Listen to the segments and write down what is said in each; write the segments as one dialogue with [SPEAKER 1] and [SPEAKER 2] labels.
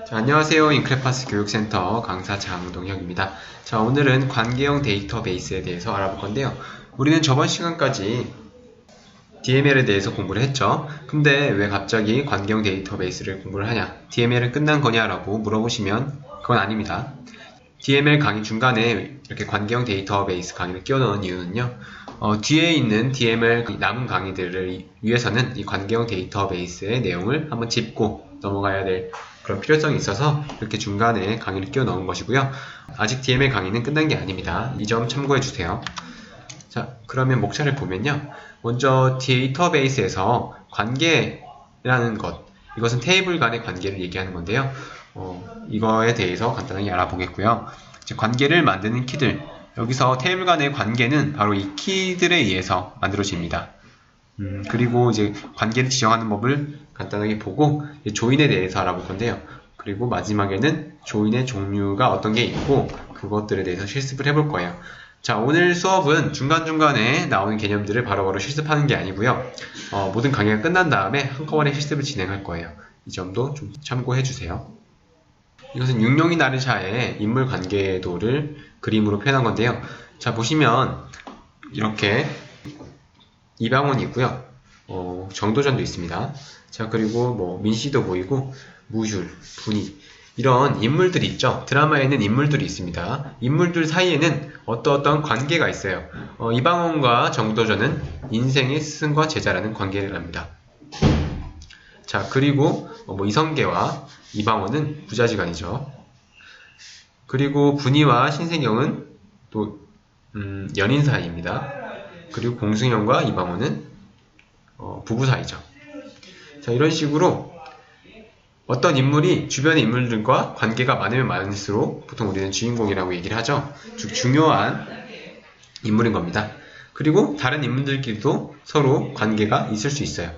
[SPEAKER 1] 자, 안녕하세요. 인크레파스 교육센터 강사 장동혁입니다. 자, 오늘은 관계형 데이터베이스에 대해서 알아볼 건데요. 우리는 저번 시간까지 DML에 대해서 공부를 했죠. 근데 왜 갑자기 관계형 데이터베이스를 공부를 하냐? DML은 끝난 거냐라고 물어보시면 그건 아닙니다. DML 강의 중간에 이렇게 관계형 데이터베이스 강의를 끼워넣은 이유는요. 뒤에 있는 DML 남은 강의들을 위해서는 이 관계형 데이터베이스의 내용을 한번 짚고 넘어가야 될 그런 필요성이 있어서 이렇게 중간에 강의를 끼워 넣은 것이고요. 아직 DML 강의는 끝난 게 아닙니다. 이 점 참고해 주세요. 자, 그러면 목차를 보면요. 먼저 데이터베이스에서 관계라는 것, 이것은 테이블 간의 관계를 얘기하는 건데요. 이거에 대해서 간단하게 알아보겠고요. 이제 관계를 만드는 키들, 여기서 테이블 간의 관계는 바로 이 키들에 의해서 만들어집니다. 그리고 이제 관계를 지정하는 법을 간단하게 보고 조인에 대해서 알아볼 건데요. 그리고 마지막에는 조인의 종류가 어떤 게 있고 그것들에 대해서 실습을 해볼 거예요. 자, 오늘 수업은 중간중간에 나오는 개념들을 바로바로 실습하는 게 아니고요. 모든 강의가 끝난 다음에 한꺼번에 실습을 진행할 거예요. 이 점도 좀 참고해 주세요. 이것은 육룡이 나르샤의 인물 관계도를 그림으로 표현한 건데요. 자, 보시면 이렇게 이방원이 있고요. 정도전도 있습니다. 자, 그리고 뭐 민씨도 보이고 무술, 분이 이런 인물들이 있죠. 드라마에는 인물들이 있습니다. 인물들 사이에는 어떤 관계가 있어요. 이방원과 정도전은 인생의 스승과 제자라는 관계를 합니다. 자, 그리고 뭐 이성계와 이방원은 부자지간이죠. 그리고 분이와 신세경은 또 연인 사이입니다. 그리고 공승현과 이방원은 부부 사이죠. 자, 이런 식으로 어떤 인물이 주변의 인물들과 관계가 많으면 많을수록 보통 우리는 주인공이라고 얘기를 하죠. 즉 중요한 인물인 겁니다. 그리고 다른 인물들끼리도 서로 관계가 있을 수 있어요.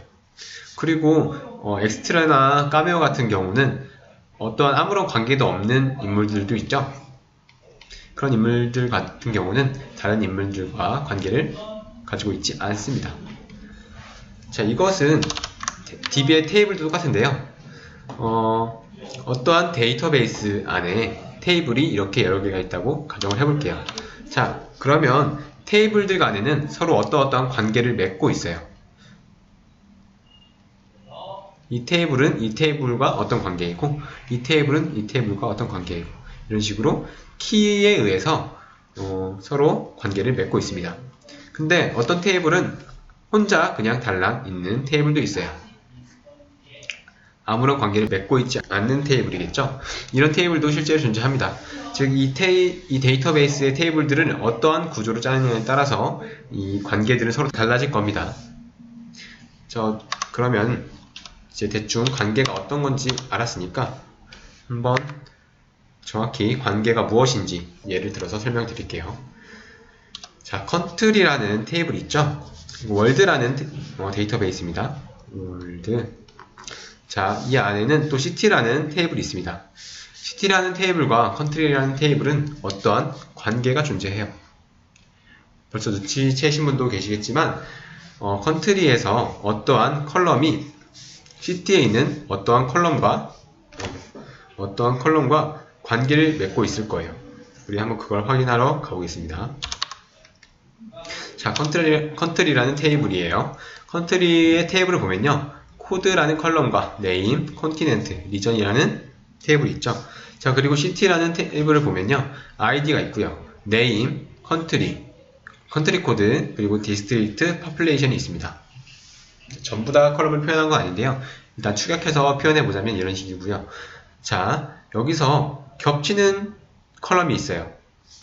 [SPEAKER 1] 그리고 엑스트라나 카메오 같은 경우는 어떠한 아무런 관계도 없는 인물들도 있죠. 그런 인물들 같은 경우는 다른 인물들과 관계를 가지고 있지 않습니다. 자, 이것은 DB의 테이블도 똑같은데요. 어떠한 데이터베이스 안에 테이블이 이렇게 여러 개가 있다고 가정을 해볼게요. 자, 그러면 테이블들 간에는 서로 어떠한 관계를 맺고 있어요. 이 테이블은 이 테이블과 어떤 관계이고 이 테이블은 이 테이블과 어떤 관계이고 이런 식으로 키에 의해서 서로 관계를 맺고 있습니다. 근데 어떤 테이블은 혼자 그냥 달랑 있는 테이블도 있어요. 아무런 관계를 맺고 있지 않는 테이블이겠죠. 이런 테이블도 실제로 존재합니다. 즉 이 데이터베이스의 테이블들은 어떠한 구조로 짜느냐에 따라서 이 관계들은 서로 달라질 겁니다. 그러면 이제 대충 관계가 어떤 건지 알았으니까 한번 정확히 관계가 무엇인지 예를 들어서 설명드릴게요. 자, 컨트리라는 테이블 있죠? 월드라는 데이터베이스입니다. 월드. 자, 이 안에는 또 시티라는 테이블이 있습니다. 시티라는 테이블과 컨트리라는 테이블은 어떠한 관계가 존재해요. 벌써 눈치채신 분도 계시겠지만 컨트리에서 어떠한 컬럼이 시티에 있는 어떠한 컬럼과 관계를 맺고 있을 거예요. 우리 한번 그걸 확인하러 가보겠습니다. 자, 컨트리라는 테이블이에요. 컨트리의 테이블을 보면요. 코드라는 컬럼과 네임, 컨티넨트, 리전이라는 테이블이 있죠. 자, 그리고 시티라는 테이블을 보면요. 아이디가 있고요. 네임, 컨트리 코드, 그리고 디스트릭트, 퍼플레이션이 있습니다. 전부 다 컬럼을 표현한 건 아닌데요. 일단 축약해서 표현해 보자면 이런 식이고요. 자, 여기서 겹치는 컬럼이 있어요.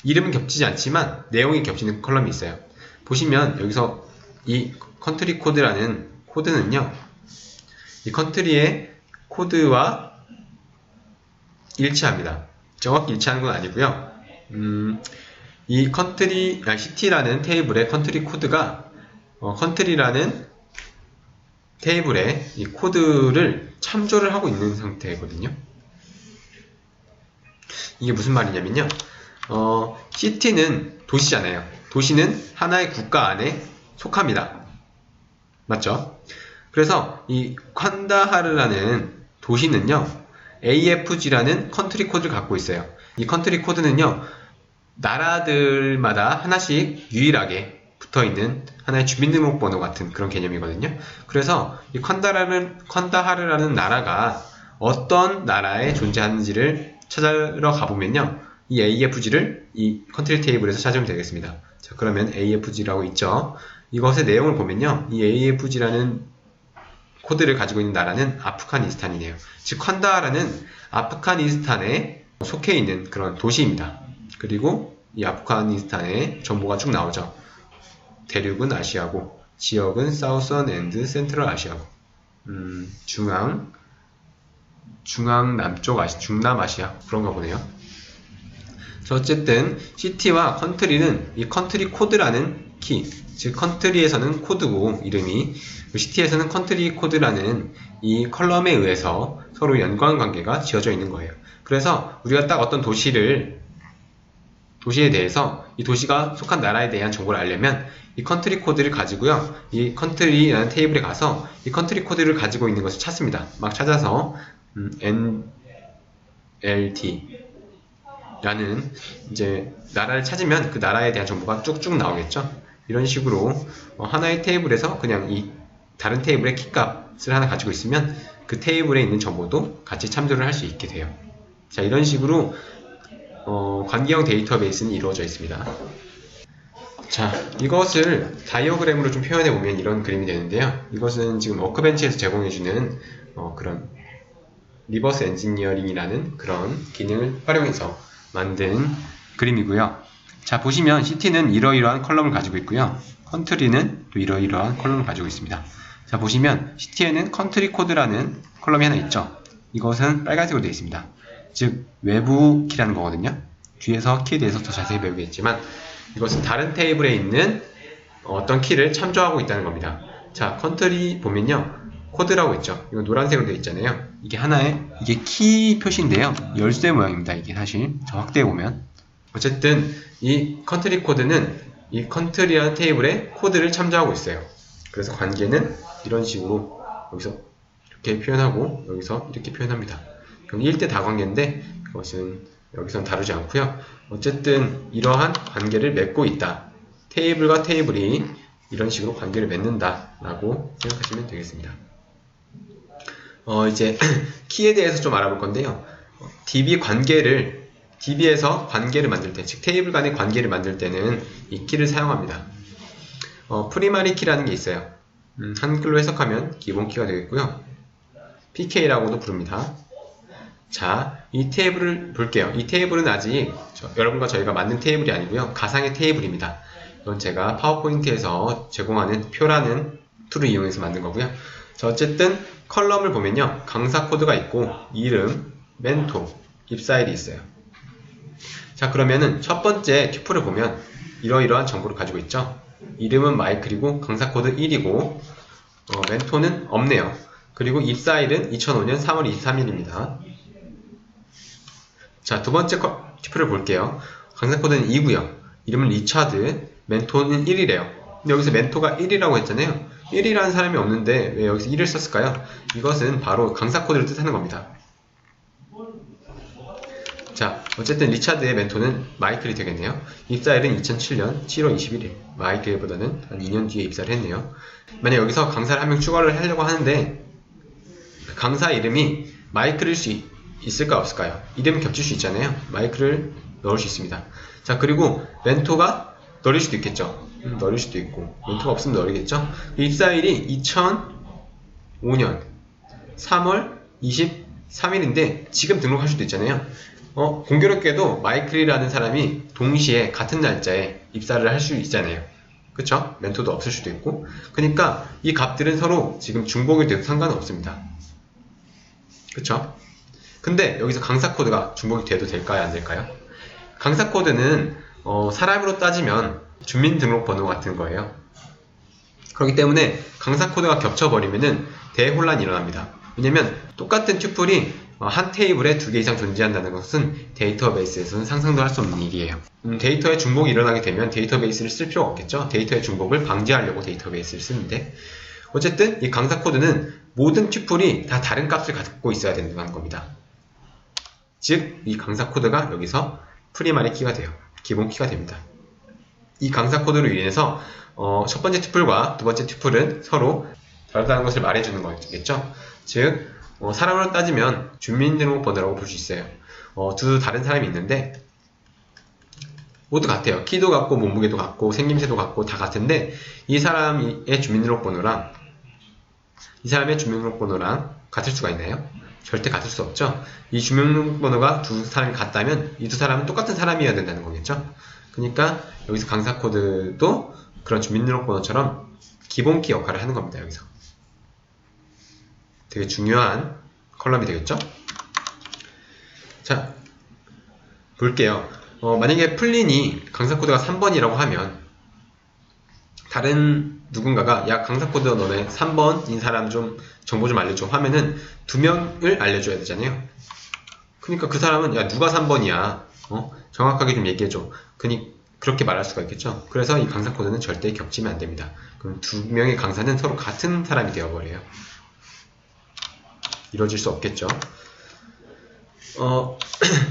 [SPEAKER 1] 이름은 겹치지 않지만 내용이 겹치는 컬럼이 있어요. 보시면 여기서 이 컨트리 코드라는 코드는요. 이 컨트리의 코드와 일치합니다. 정확히 일치하는 건 아니고요. 이 시티라는 테이블의 컨트리 코드가 컨트리라는 테이블에 이 코드를 참조를 하고 있는 상태거든요. 이게 무슨 말이냐면요. 시티는 도시잖아요. 도시는 하나의 국가 안에 속합니다. 맞죠? 그래서 이 칸다하르라는 도시는요, AFG라는 컨트리 코드를 갖고 있어요. 이 컨트리 코드는요, 나라들마다 하나씩 유일하게 붙어있는 하나의 주민등록번호 같은 그런 개념이거든요. 그래서 이 컨다하르라는 나라가 어떤 나라에 존재하는지를 찾으러 가보면요, 이 AFG를 이 컨트리 테이블에서 찾으면 되겠습니다. 자, 그러면 AFG라고 있죠. 이것의 내용을 보면요, 이 AFG라는 코드를 가지고 있는 나라는 아프가니스탄이네요. 즉 컨다하르는 아프가니스탄에 속해 있는 그런 도시입니다. 그리고 이 아프가니스탄의 정보가 쭉 나오죠. 대륙은 아시아고, 지역은 사우선 앤드 센트럴 아시아고, 중남아시아 그런가 보네요. 어쨌든 시티와 컨트리는 이 컨트리 코드라는 키, 즉 컨트리에서는 코드고 이름이, 시티에서는 컨트리 코드라는 이 컬럼에 의해서 서로 연관관계가 지어져 있는 거예요. 그래서 우리가 딱 어떤 도시에 대해서 이 도시가 속한 나라에 대한 정보를 알려면 이 컨트리 코드를 가지고요, 이 컨트리라는 테이블에 가서 이 컨트리 코드를 가지고 있는 것을 찾습니다. 막 찾아서 NLT 라는 이제 나라를 찾으면 그 나라에 대한 정보가 쭉쭉 나오겠죠. 이런 식으로 하나의 테이블에서 그냥 이 다른 테이블의 키값을 하나 가지고 있으면 그 테이블에 있는 정보도 같이 참조를 할 수 있게 돼요. 자, 이런 식으로 관계형 데이터베이스는 이루어져 있습니다. 자, 이것을 다이어그램으로 좀 표현해 보면 이런 그림이 되는데요. 이것은 지금 워크벤치에서 제공해주는 그런 리버스 엔지니어링이라는 그런 기능을 활용해서 만든 그림이고요. 자, 보시면 시티는 이러이러한 컬럼을 가지고 있고요. 컨트리는 또 이러이러한 컬럼을 가지고 있습니다. 자, 보시면 시티에는 컨트리 코드라는 컬럼이 하나 있죠. 이것은 빨간색으로 되어 있습니다. 즉 외부 키라는 거거든요. 뒤에서 키에 대해서 더 자세히 배우겠지만 이것은 다른 테이블에 있는 어떤 키를 참조하고 있다는 겁니다. 자, 컨트리 보면요, 코드라고 있죠. 이거 노란색으로 되어 있잖아요. 이게 키 표시인데요. 열쇠 모양입니다. 이게 사실 저 확대해 보면, 어쨌든 이 컨트리 코드는 이 컨트리라는 테이블의 코드를 참조하고 있어요. 그래서 관계는 이런 식으로 여기서 이렇게 표현하고 여기서 이렇게 표현합니다. 그럼 1대 다관계인데 그것은 여기선 다루지 않고요. 어쨌든 이러한 관계를 맺고 있다. 테이블과 테이블이 이런 식으로 관계를 맺는다 라고 생각하시면 되겠습니다. 이제 키에 대해서 좀 알아볼 건데요. DB에서 관계를 만들 때, 즉 테이블 간의 관계를 만들 때는 이 키를 사용합니다. 프리마리 키라는 게 있어요. 한글로 해석하면 기본 키가 되겠고요. PK라고도 부릅니다. 자, 이 테이블을 볼게요. 이 테이블은 아직 여러분과 저희가 만든 테이블이 아니고요. 가상의 테이블입니다. 이건 제가 파워포인트에서 제공하는 표라는 툴을 이용해서 만든 거고요. 자, 어쨌든 컬럼을 보면요, 강사 코드가 있고 이름, 멘토, 입사일이 있어요. 자, 그러면은 첫 번째 튜플을 보면 이러이러한 정보를 가지고 있죠. 이름은 마이클이고 강사 코드 1이고 멘토는 없네요. 그리고 입사일은 2005년 3월 23일입니다. 자, 두 번째 튜플을 볼게요. 강사 코드는 2고요. 이름은 리차드, 멘토는 1이래요. 근데 여기서 멘토가 1이라고 했잖아요. 1이라는 사람이 없는데 왜 여기서 1을 썼을까요? 이것은 바로 강사 코드를 뜻하는 겁니다. 자, 어쨌든 리차드의 멘토는 마이클이 되겠네요. 입사일은 2007년 7월 21일. 마이클보다는 한 2년 뒤에 입사를 했네요. 만약 여기서 강사를 한 명 추가를 하려고 하는데 그 강사 이름이 마이클일 수 있을까 없을까요? 이름이 겹칠 수 있잖아요. 마이클을 넣을 수 있습니다. 자, 그리고 멘토가 넣을 수도 있겠죠. 넣을 수도 있고 멘토가 없으면 넣으겠죠. 입사일이 2005년 3월 23일인데 지금 등록할 수도 있잖아요. 공교롭게도 마이클이라는 사람이 동시에 같은 날짜에 입사를 할 수 있잖아요. 그쵸? 멘토도 없을 수도 있고. 그러니까 이 값들은 서로 지금 중복이 돼도 상관은 없습니다. 그쵸? 근데 여기서 강사 코드가 중복이 돼도 될까요? 안 될까요? 강사 코드는 사람으로 따지면 주민등록번호 같은 거예요. 그렇기 때문에 강사 코드가 겹쳐버리면은 대혼란이 일어납니다. 왜냐면 똑같은 튜플이 한 테이블에 2개 이상 존재한다는 것은 데이터베이스에서는 상상도 할 수 없는 일이에요. 데이터에 중복이 일어나게 되면 데이터베이스를 쓸 필요가 없겠죠. 데이터의 중복을 방지하려고 데이터베이스를 쓰는데, 어쨌든 이 강사 코드는 모든 튜플이 다 다른 값을 갖고 있어야 된다는 겁니다. 즉, 이 강사 코드가 여기서 프리마리 키가 돼요. 기본 키가 됩니다. 이 강사 코드로 인해서 첫 번째 튜플과 두 번째 튜플은 서로 다르다는 것을 말해주는 거겠죠. 즉, 사람으로 따지면 주민등록번호라고 볼 수 있어요. 두 다른 사람이 있는데 모두 같아요. 키도 같고 몸무게도 같고 생김새도 같고 다 같은데 이 사람의 주민등록번호랑 이 사람의 주민등록번호랑 같을 수가 있나요? 절대 같을 수 없죠. 이 주민등록번호가 두 사람이 같다면 이 두 사람은 똑같은 사람이어야 된다는 거겠죠. 그러니까 여기서 강사 코드도 그런 주민등록번호처럼 기본키 역할을 하는 겁니다. 여기서 되게 중요한 컬럼이 되겠죠. 자, 볼게요. 만약에 풀린이 강사 코드가 3번이라고 하면 다른 누군가가 야, 강사 코드 너네 3번인 사람 좀 정보 좀 알려줘 하면은 2명을 알려줘야 되잖아요. 그러니까 그 사람은 야, 누가 3번이야 정확하게 좀 얘기해줘. 그렇게 말할 수가 있겠죠. 그래서 이 강사 코드는 절대 겹치면 안 됩니다. 그럼 2명의 강사는 서로 같은 사람이 되어버려요. 이루어질 수 없겠죠.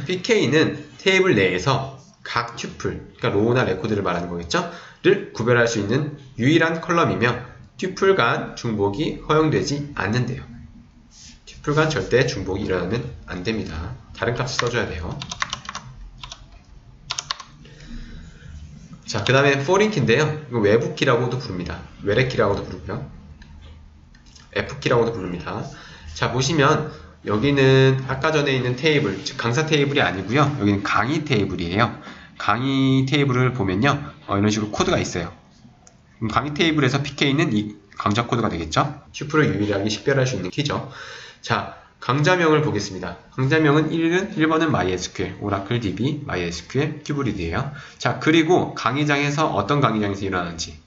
[SPEAKER 1] PK는 테이블 내에서 각 튜플, 그러니까 로우나 레코드를 말하는 거겠죠? 를 구별할 수 있는 유일한 컬럼이며 튜플 간 중복이 허용되지 않는데요. 튜플 간 절대 중복이 일어나면 안 됩니다. 다른 값을 써줘야 돼요. 자, 그 다음에 포린키인데요. 이거 외부키라고도 부릅니다. 외래키라고도 부르고요. F키라고도 부릅니다. 자, 보시면 여기는 아까 전에 있는 테이블, 즉 강사 테이블이 아니고요. 여기는 강의 테이블이에요. 강의 테이블을 보면요. 이런 식으로 코드가 있어요. 강의 테이블에서 PK는 이 강좌 코드가 되겠죠. 튜플을 유일하게 식별할 수 있는 키죠. 자, 강좌명을 보겠습니다. 강좌명은 1번은 MySQL, 오라클 DB, MySQL, 큐브리드예요. 자, 그리고 강의장에서 어떤 강의장에서 일어나는지를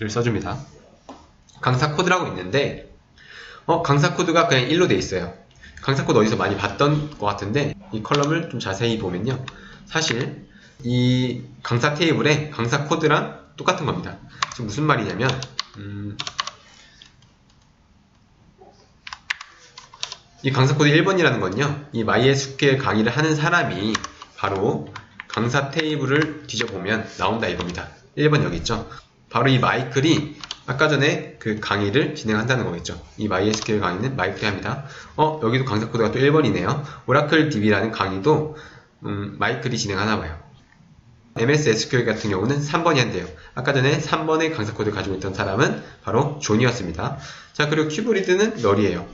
[SPEAKER 1] 써줍니다. 강사 코드라고 있는데 강사 코드가 그냥 1로 돼 있어요. 강사 코드 어디서 많이 봤던 것 같은데 이 컬럼을 좀 자세히 보면요. 사실 이 강사 테이블에 강사 코드랑 똑같은 겁니다. 지금 무슨 말이냐면 이 강사 코드 1번이라는 건요. 이 MySQL 강의를 하는 사람이 바로 강사 테이블을 뒤져보면 나온다 이겁니다. 1번 여기 있죠. 바로 이 마이클이 아까 전에 그 강의를 진행한다는 거겠죠. 이 MySQL 강의는 마이클이 합니다. 여기도 강사 코드가 또 1번이네요. 오라클 DB라는 강의도 마이클이 진행하나 봐요. MS SQL 같은 경우는 3번이 한대요. 아까 전에 3번의 강사 코드를 가지고 있던 사람은 바로 존이었습니다. 자, 그리고 큐브리드는 널이에요.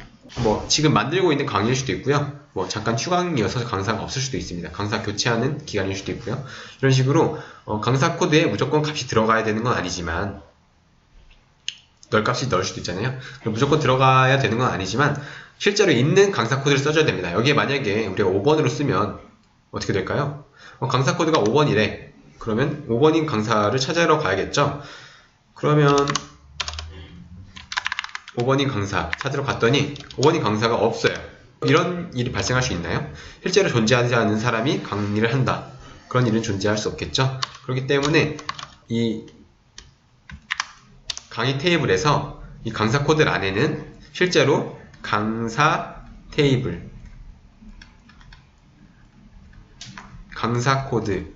[SPEAKER 1] 지금 만들고 있는 강의일 수도 있고요. 잠깐 휴강이어서 강사가 없을 수도 있습니다. 강사 교체하는 기간일 수도 있고요. 이런 식으로 강사 코드에 무조건 값이 들어가야 되는 건 아니지만 널 값이 넣을 수도 있잖아요. 무조건 들어가야 되는 건 아니지만 실제로 있는 강사 코드를 써줘야 됩니다. 여기에 만약에 우리가 5번으로 쓰면 어떻게 될까요? 강사 코드가 5번이래. 그러면 5번인 강사를 찾아러 가야겠죠? 그러면 5번인 강사 찾으러 갔더니 5번인 강사가 없어요. 이런 일이 발생할 수 있나요? 실제로 존재하지 않는 사람이 강의를 한다. 그런 일은 존재할 수 없겠죠? 그렇기 때문에 이 강의 테이블에서 이 강사 코드 안에는 실제로 강사 테이블, 강사 코드,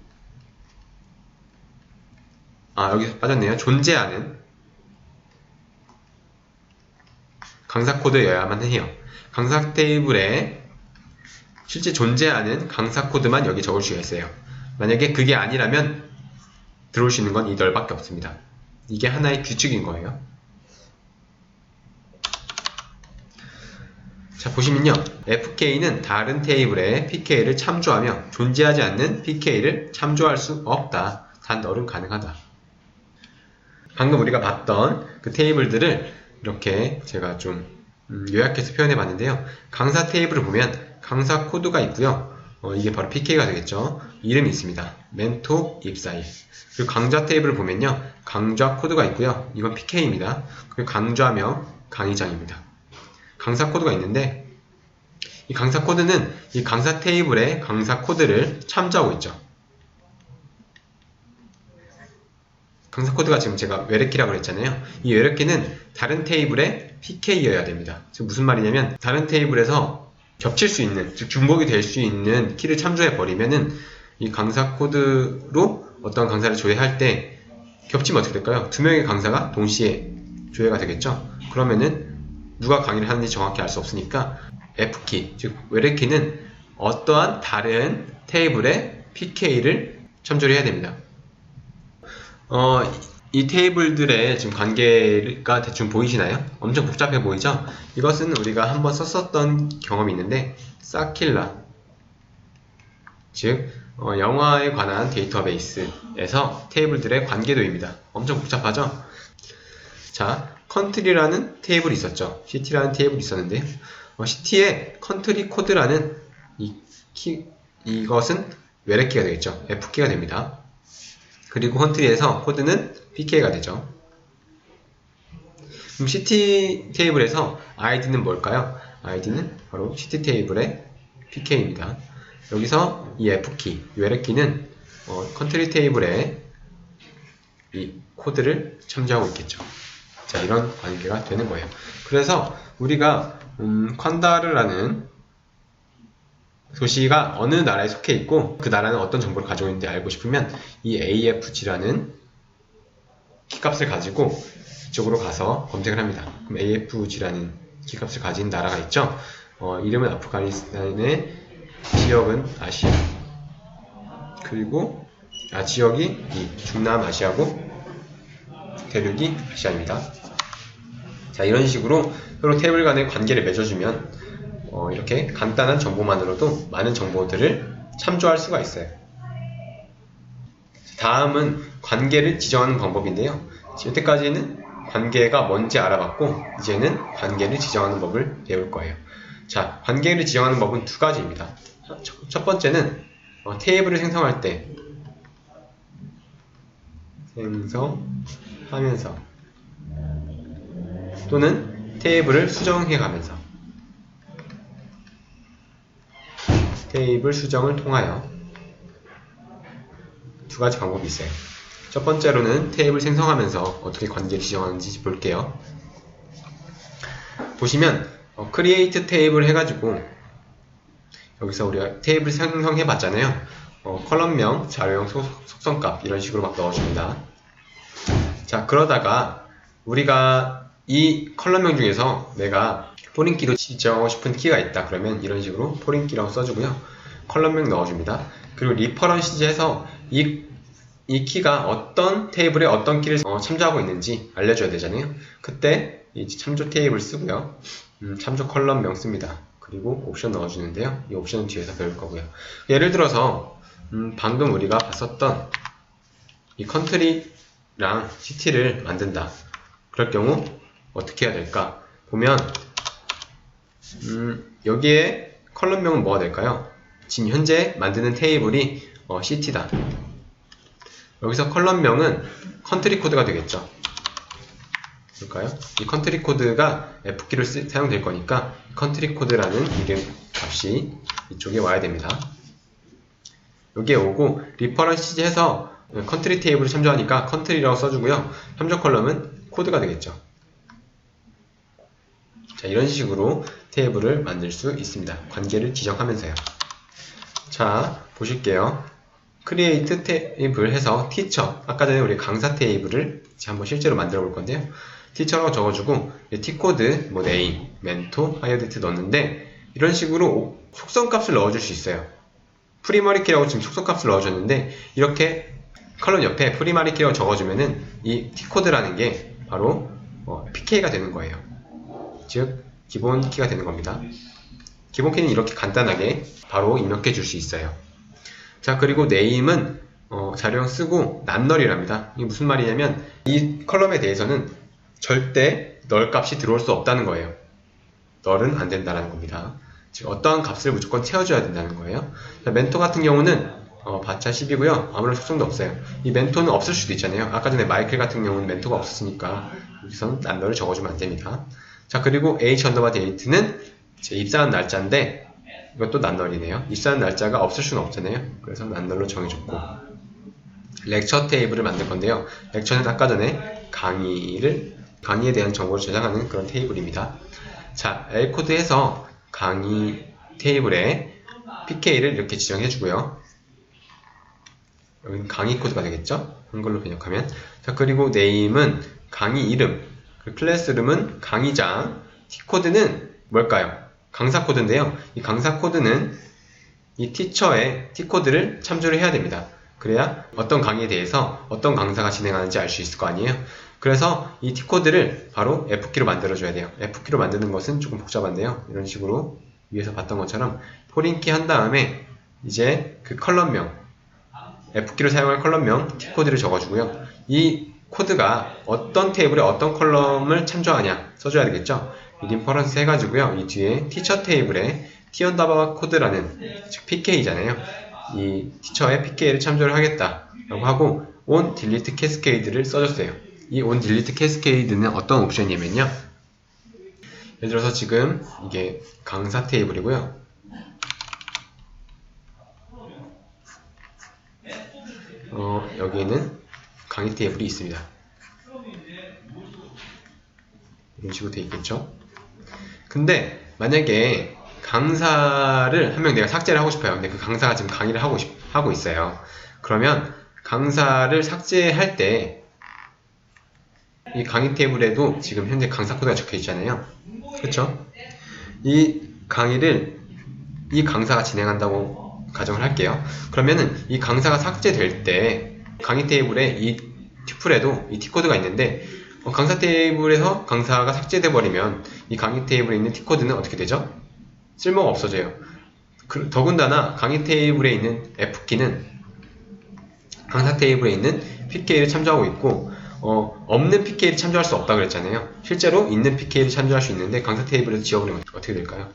[SPEAKER 1] 여기서 빠졌네요. 존재하는 강사 코드여야만 해요. 강사 테이블에 실제 존재하는 강사 코드만 여기 적을 수가 있어요. 만약에 그게 아니라면 들어올 수 있는 건 이 널밖에 없습니다. 이게 하나의 규칙인 거예요. 자, 보시면요. FK는 다른 테이블에 PK를 참조하며 존재하지 않는 PK를 참조할 수 없다. 단 널은 가능하다. 방금 우리가 봤던 그 테이블들을 이렇게 제가 좀 요약해서 표현해 봤는데요. 강사 테이블을 보면 강사 코드가 있고요. 이게 바로 PK가 되겠죠. 이름이 있습니다. 멘토 입사일. 그리고 강좌 테이블을 보면요. 강좌 코드가 있고요. 이건 PK입니다. 그리고 강좌명 강의장입니다. 강사 코드가 있는데 이 강사 코드는 이 강사 테이블에 강사 코드를 참조하고 있죠. 강사 코드가 지금 제가 외래키라고 했잖아요. 이 외래키는 다른 테이블의 PK여야 됩니다. 지금 무슨 말이냐면 다른 테이블에서 겹칠 수 있는, 즉 중복이 될 수 있는 키를 참조해 버리면은 이 강사 코드로 어떤 강사를 조회할 때 겹치면 어떻게 될까요? 두 명의 강사가 동시에 조회가 되겠죠? 그러면은 누가 강의를 하는지 정확히 알 수 없으니까 F키, 즉 외래키는 어떠한 다른 테이블의 PK를 참조를 해야 됩니다. 이 테이블들의 지금 관계가 대충 보이시나요? 엄청 복잡해 보이죠? 이것은 우리가 한번 썼었던 경험이 있는데 사킬라, 즉 영화에 관한 데이터베이스에서 테이블들의 관계도입니다. 엄청 복잡하죠? 자, 컨트리라는 테이블이 있었죠. city라는 테이블이 있었는데 city의 컨트리 코드라는 이것은 외래키가 되겠죠. F키가 됩니다. 그리고 컨트리에서 코드는 PK가 되죠. 그럼 city 테이블에서 id는 뭘까요? id는 바로 city 테이블의 PK입니다. 여기서 이 F키, 외래키는 컨트리 테이블의 이 코드를 참조하고 있겠죠. 자, 이런 관계가 되는 거예요. 그래서 우리가 칸다르라는 도시가 어느 나라에 속해 있고 그 나라는 어떤 정보를 가지고 있는지 알고 싶으면 이 AFG라는 키값을 가지고 이쪽으로 가서 검색을 합니다. 그럼 AFG라는 키값을 가진 나라가 있죠. 이름은 아프가니스탄의 지역은 아시아, 그리고 지역이 이 중남아시아고 대륙이 아시아입니다. 자, 이런 식으로 서로 테이블 간의 관계를 맺어주면 이렇게 간단한 정보만으로도 많은 정보들을 참조할 수가 있어요. 다음은 관계를 지정하는 방법인데요. 여태까지는 관계가 뭔지 알아봤고 이제는 관계를 지정하는 법을 배울 거예요. 자, 관계를 지정하는 법은 두 가지입니다. 첫 번째는 테이블을 생성할 때 생성하면서 또는 테이블을 수정해 가면서 테이블 수정을 통하여 두 가지 방법이 있어요. 첫 번째로는 테이블 생성하면서 어떻게 관계를 지정하는지 볼게요. 보시면 create 테이블 해가지고 여기서 우리가 테이블 생성해 봤잖아요. 컬럼명, 자료형 속성값 이런 식으로 막 넣어줍니다. 자, 그러다가 우리가 이 컬럼명 중에서 내가 포린키로 지정하고 싶은 키가 있다 그러면 이런 식으로 포린키라고 써주고요. 컬럼명 넣어줍니다. 그리고 리퍼런시즈에서 이 키가 어떤 테이블에 어떤 키를 참조하고 있는지 알려줘야 되잖아요. 그때 이 참조 테이블 쓰고요. 참조 컬럼명 씁니다. 그리고 옵션 넣어주는데요. 이 옵션은 뒤에서 배울 거고요. 예를 들어서 방금 우리가 봤었던 이 컨트리랑 시티를 만든다. 그럴 경우 어떻게 해야 될까? 보면 여기에 컬럼명은 뭐가 될까요? 지금 현재 만드는 테이블이 city다. 여기서 컬럼명은 컨트리 코드가 되겠죠. 볼까요? 이 컨트리 코드가 F키를 사용될 거니까 컨트리 코드라는 이름 값이 이쪽에 와야 됩니다. 여기에 오고 리퍼런시즈 해서 컨트리 테이블을 참조하니까 컨트리라고 써주고요. 참조 컬럼은 코드가 되겠죠. 자, 이런 식으로 테이블을 만들 수 있습니다. 관계를 지정하면서요. 자, 보실게요. create 테이블 해서 teacher, 아까 전에 우리 강사 테이블을 한번 실제로 만들어 볼 건데요. teacher라고 적어주고 t코드, 뭐 name, mentor, hired 넣었는데 이런 식으로 속성값을 넣어줄 수 있어요. 프리머리 키라고 지금 속성값을 넣어줬는데 이렇게 컬럼 옆에 프리머리 키라고 적어주면은 이 t코드라는 게 바로 PK가 되는 거예요. 즉 기본 키가 되는 겁니다. 기본 키는 이렇게 간단하게 바로 입력해 줄 수 있어요. 자, 그리고 name은 자료형 쓰고 낫널이랍니다. 이게 무슨 말이냐면 이 컬럼에 대해서는 절대 널 값이 들어올 수 없다는 거예요. 널은 안 된다는 겁니다. 즉 어떠한 값을 무조건 채워줘야 된다는 거예요. 자, 멘토 같은 경우는 바차 10이고요. 아무런 속성도 없어요. 이 멘토는 없을 수도 있잖아요. 아까 전에 마이클 같은 경우는 멘토가 없었으니까 여기서는 낫널을 적어주면 안 됩니다. 자, 그리고 h_date는 제 입사한 날짜인데 이것도 낫널이네요. 입사한 날짜가 없을 수는 없잖아요. 그래서 낫널로 정해줬고 렉처 테이블을 만들 건데요. 렉처는 아까 전에 강의에 대한 정보를 저장하는 그런 테이블입니다. 자, L코드에서 강의 테이블에 pk를 이렇게 지정해 주고요. 여기는 강의 코드가 되겠죠? 한글로 번역하면. 자, 그리고 name은 강의 이름, 클래스 이름은 강의장, t코드는 뭘까요? 강사 코드인데요. 이 강사 코드는 이 티처의 t코드를 참조를 해야 됩니다. 그래야 어떤 강의에 대해서 어떤 강사가 진행하는지 알 수 있을 거 아니에요. 그래서 이 t코드를 바로 fkey로 만들어줘야 돼요. fkey로 만드는 것은 조금 복잡한데요. 이런 식으로 위에서 봤던 것처럼 포린키 한 다음에 이제 그 컬럼명, fkey로 사용할 컬럼명 t코드를 적어주고요. 이 코드가 어떤 테이블에 어떤 컬럼을 참조하냐 써줘야 되겠죠. 인퍼런스 해가지고요. 이 뒤에 티처 테이블에 t__ 코드라는, 즉 pk잖아요. 이 티처의 pk를 참조를 하겠다 라고 하고 on delete cascade를 써줬어요. 이 on delete cascade는 어떤 옵션이냐면요. 예를 들어서 지금 이게 강사 테이블이고요. 여기에는 강의 테이블이 있습니다. 이런 식으로 되어 있겠죠. 근데 만약에 강사를 한 명 내가 삭제를 하고 싶어요. 근데 그 강사가 지금 강의를 하고 있어요. 그러면 강사를 삭제할 때 이 강의 테이블에도 지금 현재 강사 코드가 적혀 있잖아요. 그렇죠? 이 강의를 이 강사가 진행한다고 가정을 할게요. 그러면은 이 강사가 삭제될 때 강의 테이블에 이 튜플에도 이 t코드가 있는데 강사 테이블에서 강사가 삭제돼 버리면 이 강의 테이블에 있는 t코드는 어떻게 되죠? 쓸모가 없어져요. 더군다나 강의 테이블에 있는 fkey는 강사 테이블에 있는 pk를 참조하고 있고 없는 pk를 참조할 수 없다고 그랬잖아요. 실제로 있는 pk를 참조할 수 있는데 강사 테이블에서 지워버리면 어떻게 될까요?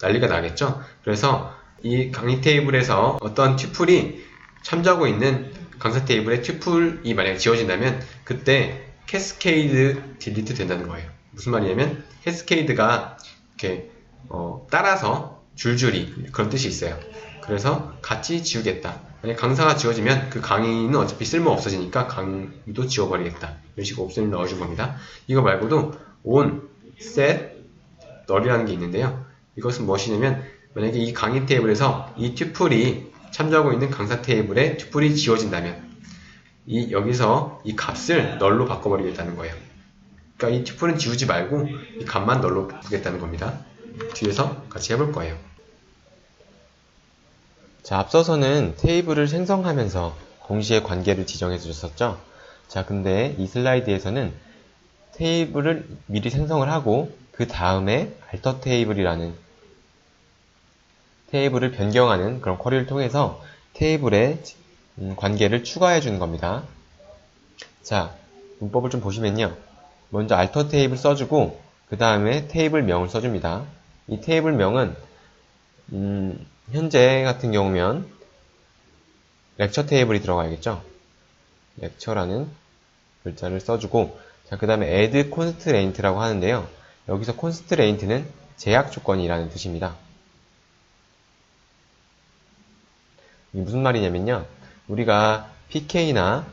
[SPEAKER 1] 난리가 나겠죠? 그래서 이 강의 테이블에서 어떤 튜플이 참조하고 있는 강사 테이블의 튜플이 만약에 지워진다면 그때 캐스케이드 딜리트 된다는 거예요. 무슨 말이냐면 캐스케이드가 이렇게 따라서 줄줄이 그런 뜻이 있어요. 그래서 같이 지우겠다. 만약 강사가 지워지면 그 강의는 어차피 쓸모 없어지니까 강의도 지워버리겠다. 이런 식으로 옵션을 넣어준 겁니다. 이거 말고도 on, set, null이라는 게 있는데요. 이것은 무엇이냐면 만약에 이 강의 테이블에서 이 튜플이 참조하고 있는 강사 테이블에 튜플이 지워진다면 여기서 이 값을 null로 바꿔버리겠다는 거예요. 그러니까 이 튜플은 지우지 말고 이 값만 null로 바꾸겠다는 겁니다. 뒤에서 같이 해볼 거예요.
[SPEAKER 2] 자, 앞서서는 테이블을 생성하면서 동시에 관계를 지정해 주셨었죠? 자, 근데 이 슬라이드에서는 테이블을 미리 생성을 하고 그 다음에 alter 테이블이라는 테이블을 변경하는 그런 쿼리를 통해서 테이블에 관계를 추가해 주는 겁니다. 자, 문법을 좀 보시면요. 먼저 alter 테이블 써주고 그 다음에 테이블 명을 써줍니다. 이 테이블 명은 현재 같은 경우면 lecture 테이블이 들어가야겠죠. lecture라는 글자를 써주고 자, 그 다음에 add constraint라고 하는데요. 여기서 constraint는 제약 조건이라는 뜻입니다. 이게 무슨 말이냐면요. 우리가 pk나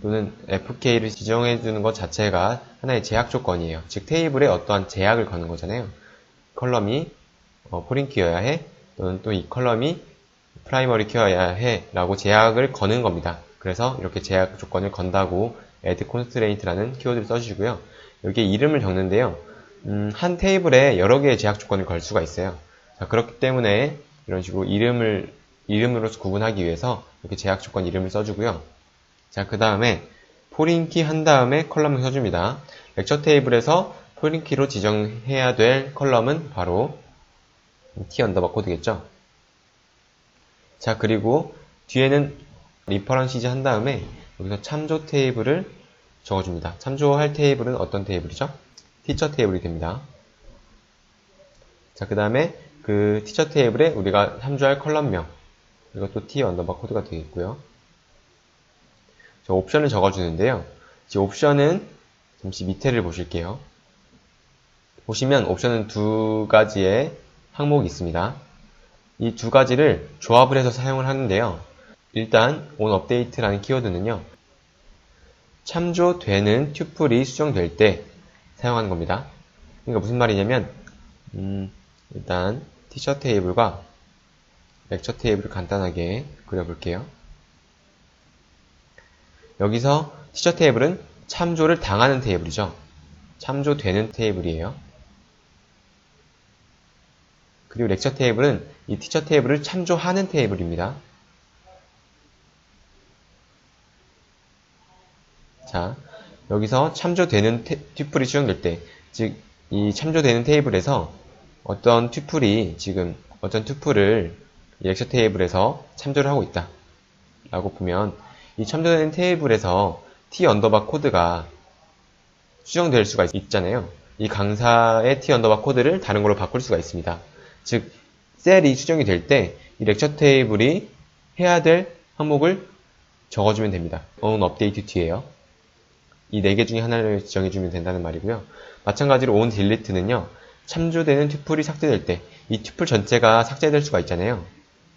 [SPEAKER 2] 또는 fk를 지정해 주는 것 자체가 하나의 제약 조건이에요. 즉 테이블에 어떠한 제약을 거는 거잖아요. 컬럼이 포린 키여야 해 또는 또 이 컬럼이 프라이머리 키여야 해 라고 제약을 거는 겁니다. 그래서 이렇게 제약 조건을 건다고 add constraint라는 키워드를 써주시고요. 여기에 이름을 적는데요. 한 테이블에 여러 개의 제약 조건을 걸 수가 있어요. 자, 그렇기 때문에 이런 식으로 이름으로서 구분하기 위해서 이렇게 제약 조건 이름을 써주고요. 자, 그 다음에 포린 키 한 다음에 컬럼을 써줍니다. 렉처 테이블에서 포린 키로 지정해야 될 컬럼은 바로 t 언더바 코드겠죠. 자, 그리고 뒤에는 리퍼런시즈 한 다음에 여기서 참조 테이블을 적어줍니다. 참조할 테이블은 어떤 테이블이죠? 티처 테이블이 됩니다. 자, 그 다음에 그 티처 테이블에 우리가 참조할 컬럼명 이것도 t 언더바 코드가 되겠고요. 자, 옵션을 적어주는데요. 이 옵션은 잠시 밑에를 보실게요. 보시면 옵션은 두 가지의 항목이 있습니다. 이 두 가지를 조합을 해서 사용을 하는데요. 일단 onUpdate라는 키워드는요. 참조되는 튜플이 수정될 때 사용하는 겁니다. 그러니까 무슨 말이냐면 일단 티처 테이블과 렉처 테이블을 간단하게 그려볼게요. 여기서 티처 테이블은 참조를 당하는 테이블이죠. 참조되는 테이블이에요. 그리고 렉처 테이블은 이 티처 테이블을 참조하는 테이블입니다. 자, 여기서 참조되는 튜플이 수정될 때, 즉, 이 참조되는 테이블에서 어떤 튜플을 이 렉처 테이블에서 참조를 하고 있다 라고 보면, 이 참조되는 테이블에서 t 언더바 코드가 수정될 수가 있잖아요. 이 강사의 t 언더바 코드를 다른 걸로 바꿀 수가 있습니다. 즉, 셀이 수정이 될 때 이 렉처 테이블이 해야 될 항목을 적어주면 됩니다. on update t예요. 이 4개 중에 하나를 지정해주면 된다는 말이고요. 마찬가지로 on delete는요. 참조되는 튜플이 삭제될 때 이 튜플 전체가 삭제될 수가 있잖아요.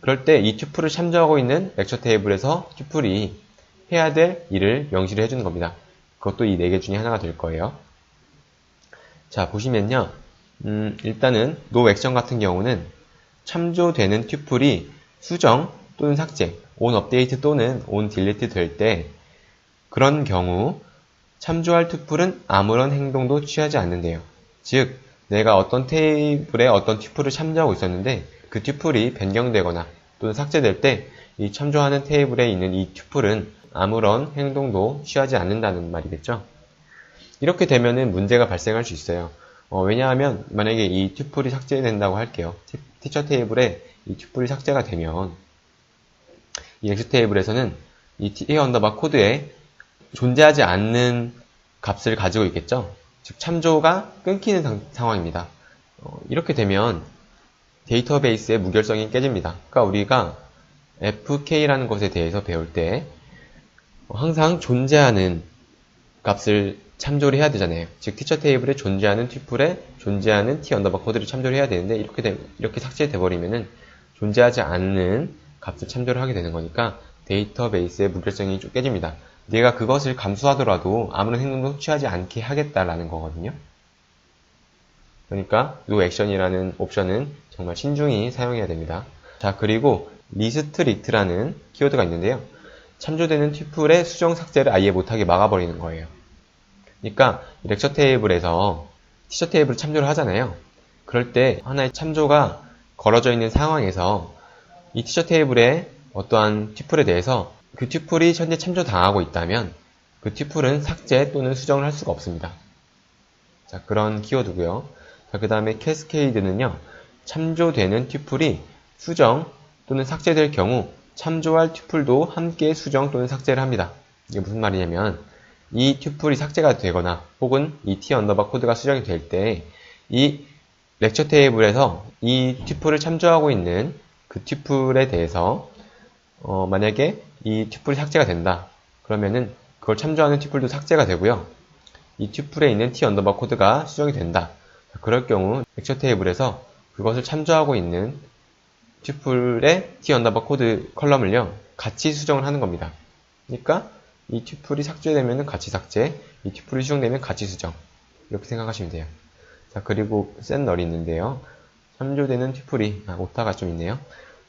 [SPEAKER 2] 그럴 때 이 튜플을 참조하고 있는 렉처 테이블에서 튜플이 해야 될 일을 명시를 해주는 겁니다. 그것도 이 4개 중에 하나가 될 거예요. 자, 보시면요. 일단은 no 액션 같은 경우는 참조되는 튜플이 수정 또는 삭제, on update 또는 on delete 될 때 그런 경우 참조할 튜플은 아무런 행동도 취하지 않는데요. 즉, 내가 어떤 테이블에 어떤 튜플을 참조하고 있었는데 그 튜플이 변경되거나 또는 삭제될 때 이 참조하는 테이블에 있는 이 튜플은 아무런 행동도 취하지 않는다는 말이겠죠. 이렇게 되면은 문제가 발생할 수 있어요. 왜냐하면 만약에 이 튜플이 삭제된다고 할게요. 티처 테이블에 이 튜플이 삭제가 되면 이 엑스 테이블에서는 이 t 언더바 코드에 존재하지 않는 값을 가지고 있겠죠. 즉 참조가 끊기는 상황입니다. 이렇게 되면 데이터베이스의 무결성이 깨집니다. 그러니까 우리가 fk라는 것에 대해서 배울 때 항상 존재하는 값을 참조를 해야 되잖아요. 즉 티처 테이블에 존재하는 튜플에 존재하는 t 언더바 코드를 참조를 해야 되는데 이렇게 삭제돼 버리면은 존재하지 않는 값을 참조를 하게 되는 거니까 데이터베이스의 무결성이 좀 깨집니다. 내가 그것을 감수하더라도 아무런 행동도 취하지 않게 하겠다라는 거거든요. 그러니까 no action이라는 옵션은 정말 신중히 사용해야 됩니다. 자, 그리고 restrict라는 키워드가 있는데요. 참조되는 튜플의 수정 삭제를 아예 못하게 막아버리는 거예요. 그러니까 렉처 테이블에서 티처 테이블을 참조를 하잖아요. 그럴 때 하나의 참조가 걸어져 있는 상황에서 이 티처 테이블의 어떠한 튜플에 대해서 그 튜플이 현재 참조당하고 있다면 그 튜플은 삭제 또는 수정을 할 수가 없습니다. 자, 그런 키워드고요. 자, 그 다음에 캐스케이드는요. 참조되는 튜플이 수정 또는 삭제될 경우 참조할 튜플도 함께 수정 또는 삭제를 합니다. 이게 무슨 말이냐면 이 튜플이 삭제가 되거나 혹은 이 t 언더바 코드가 수정이 될 때 이 렉처 테이블에서 이 튜플을 참조하고 있는 그 튜플에 대해서 만약에 이 튜플이 삭제가 된다. 그러면은 그걸 참조하는 튜플도 삭제가 되고요. 이 튜플에 있는 t 언더바 코드가 수정이 된다. 그럴 경우 렉처 테이블에서 그것을 참조하고 있는 튜플의 t 언더바 코드 컬럼을요. 같이 수정을 하는 겁니다. 그러니까 이 튜플이 삭제되면 같이 삭제, 이 튜플이 수정되면 같이 수정. 이렇게 생각하시면 돼요. 자, 그리고 set null이 있는데요. 참조되는 튜플이, 오타가 좀 있네요.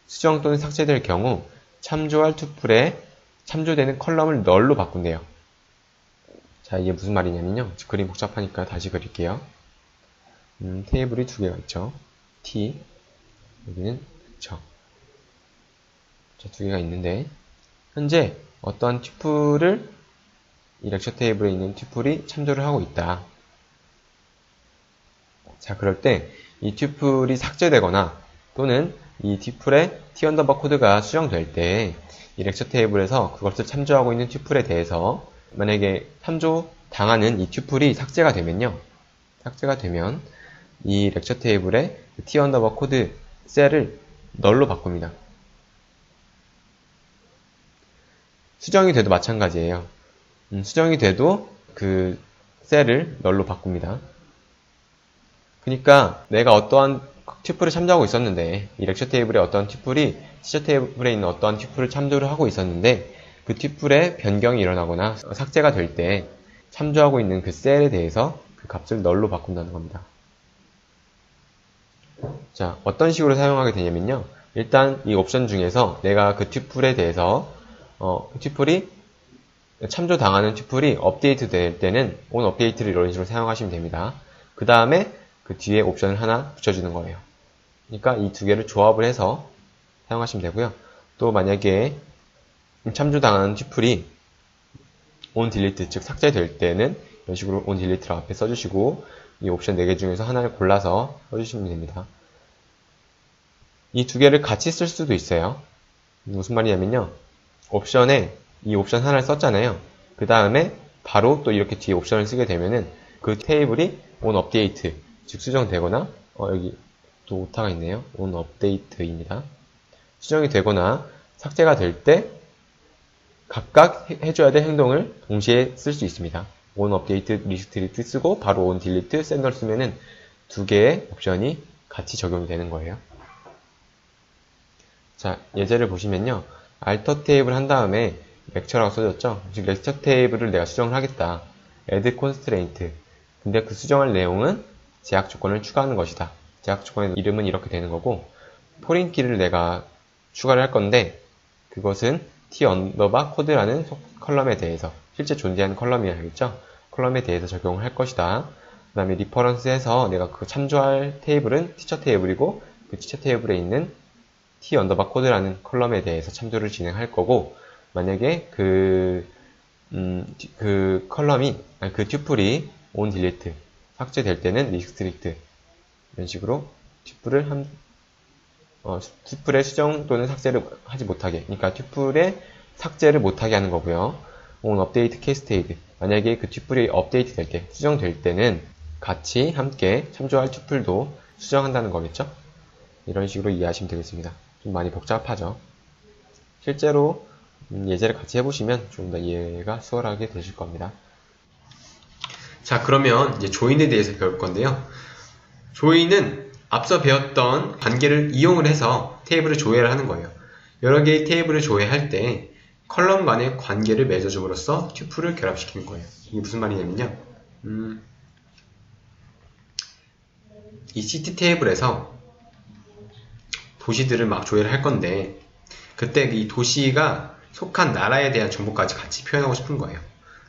[SPEAKER 2] 수정 또는 삭제될 경우 참조할 튜플에 참조되는 컬럼을 null로 바꾼대요. 자, 이게 무슨 말이냐면요. 그림 복잡하니까 다시 그릴게요. 테이블이 2개가 있죠. t, 여기는 자, 2개가 있는데 현재 어떠한 튜플을 이 렉처 테이블에 있는 튜플이 참조를 하고 있다. 자, 그럴 때 이 튜플이 삭제되거나 또는 이 튜플의 t 언더바 코드가 수정될 때 이 렉처 테이블에서 그것을 참조하고 있는 튜플에 대해서 만약에 참조 당하는 이 튜플이 삭제가 되면요. 삭제가 되면 이 렉처 테이블의 t 언더바 코드 셀을 null로 바꿉니다. 수정이 돼도 마찬가지예요. 수정이 돼도 그 셀을 null로 바꿉니다. 그러니까 내가 어떠한 튜플을 참조하고 있었는데 이 렉처 테이블에 어떠한 튜플이 티처 테이블에 있는 어떠한 튜플을 참조를 하고 있었는데 그 튜플에 변경이 일어나거나 삭제가 될 때 참조하고 있는 그 셀에 대해서 그 값을 null로 바꾼다는 겁니다. 자, 어떤 식으로 사용하게 되냐면요. 일단 이 옵션 중에서 내가 그 튜플에 대해서 튜플이 참조당하는 튜플이 업데이트 될 때는 on 업데이트를 이런 식으로 사용하시면 됩니다. 그 다음에 그 뒤에 옵션을 하나 붙여주는 거예요. 그러니까 이 두 개를 조합을 해서 사용하시면 되고요. 또 만약에 참조당하는 튜플이 on delete, 즉 삭제될 때는 이런 식으로 on delete를 앞에 써주시고 이 옵션 4개 중에서 하나를 골라서 써주시면 됩니다. 이 두 개를 같이 쓸 수도 있어요. 무슨 말이냐면요. 옵션에 이 옵션 하나를 썼잖아요. 그 다음에 바로 또 이렇게 뒤에 옵션을 쓰게 되면은 그 테이블이 on update, 즉 수정되거나 여기 또 오타가 있네요. on update입니다. 수정이 되거나 삭제가 될 때 각각 해줘야 될 행동을 동시에 쓸 수 있습니다. on update, restrict 쓰고 바로 on delete, sender 쓰면은 두 개의 옵션이 같이 적용이 되는 거예요. 자, 예제를 보시면요. alter 테이블 한 다음에 lecture라고 써졌죠? 즉, lecture 테이블을 내가 수정을 하겠다. add constraint. 근데 그 수정할 내용은 제약 조건을 추가하는 것이다. 제약 조건의 이름은 이렇게 되는 거고, 포린 키를 내가 추가를 할 건데, 그것은 t 언더바 코드라는 컬럼에 대해서, 실제 존재하는 컬럼이야겠죠? 컬럼에 대해서 적용을 할 것이다. 그 다음에 리퍼런스에서 내가 그 참조할 테이블은 티처 테이블이고, 그 티처 테이블에 있는 t 언더바 코드라는 컬럼에 대해서 참조를 진행할 거고, 만약에 그 컬럼이, 그 튜플이 on delete, 삭제될 때는 restrict, 이런 식으로 튜플의 수정 또는 삭제를 하지 못하게, 그러니까 튜플의 삭제를 못하게 하는 거고요. on update cascade, 만약에 그 튜플이 업데이트 될 때, 수정될 때는 같이 함께 참조할 튜플도 수정한다는 거겠죠? 이런 식으로 이해하시면 되겠습니다. 좀 많이 복잡하죠? 실제로 예제를 같이 해보시면 좀 더 이해가 수월하게 되실 겁니다.
[SPEAKER 1] 자, 그러면 이제 조인에 대해서 배울 건데요. 조인은 앞서 배웠던 관계를 이용을 해서 테이블을 조회를 하는 거예요. 여러 개의 테이블을 조회할 때 컬럼 간의 관계를 맺어줌으로써 튜플을 결합시키는 거예요. 이게 무슨 말이냐면요. 이 CT 테이블에서 도시들을 막 조회를 할 건데 그때 이 도시가 속한 나라에 대한 정보까지 같이 표현하고 싶은 거예요.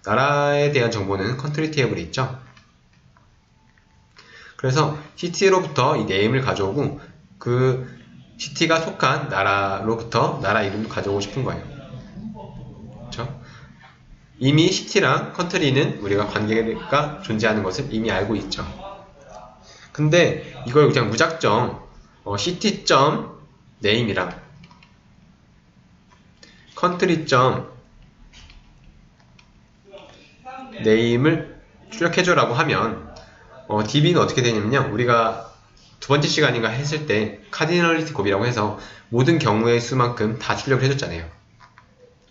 [SPEAKER 1] 나라에 대한 정보는 컨트리 테이블에 있죠. 그래서 city로부터 이 네임을 가져오고 그 city가 속한 나라로부터 나라 이름도 가져오고 싶은 거예요. 그렇죠? 이미 city랑 country는 우리가 관계가 존재하는 것을 이미 알고 있죠. 근데 이걸 그냥 무작정 city.name이랑 country.name을 출력해줘라고 하면 DB는 어떻게 되냐면요. 우리가 두 번째 시간인가 했을 때 카디널리티 곱이라고 해서 모든 경우의 수만큼 다 출력을 해줬잖아요.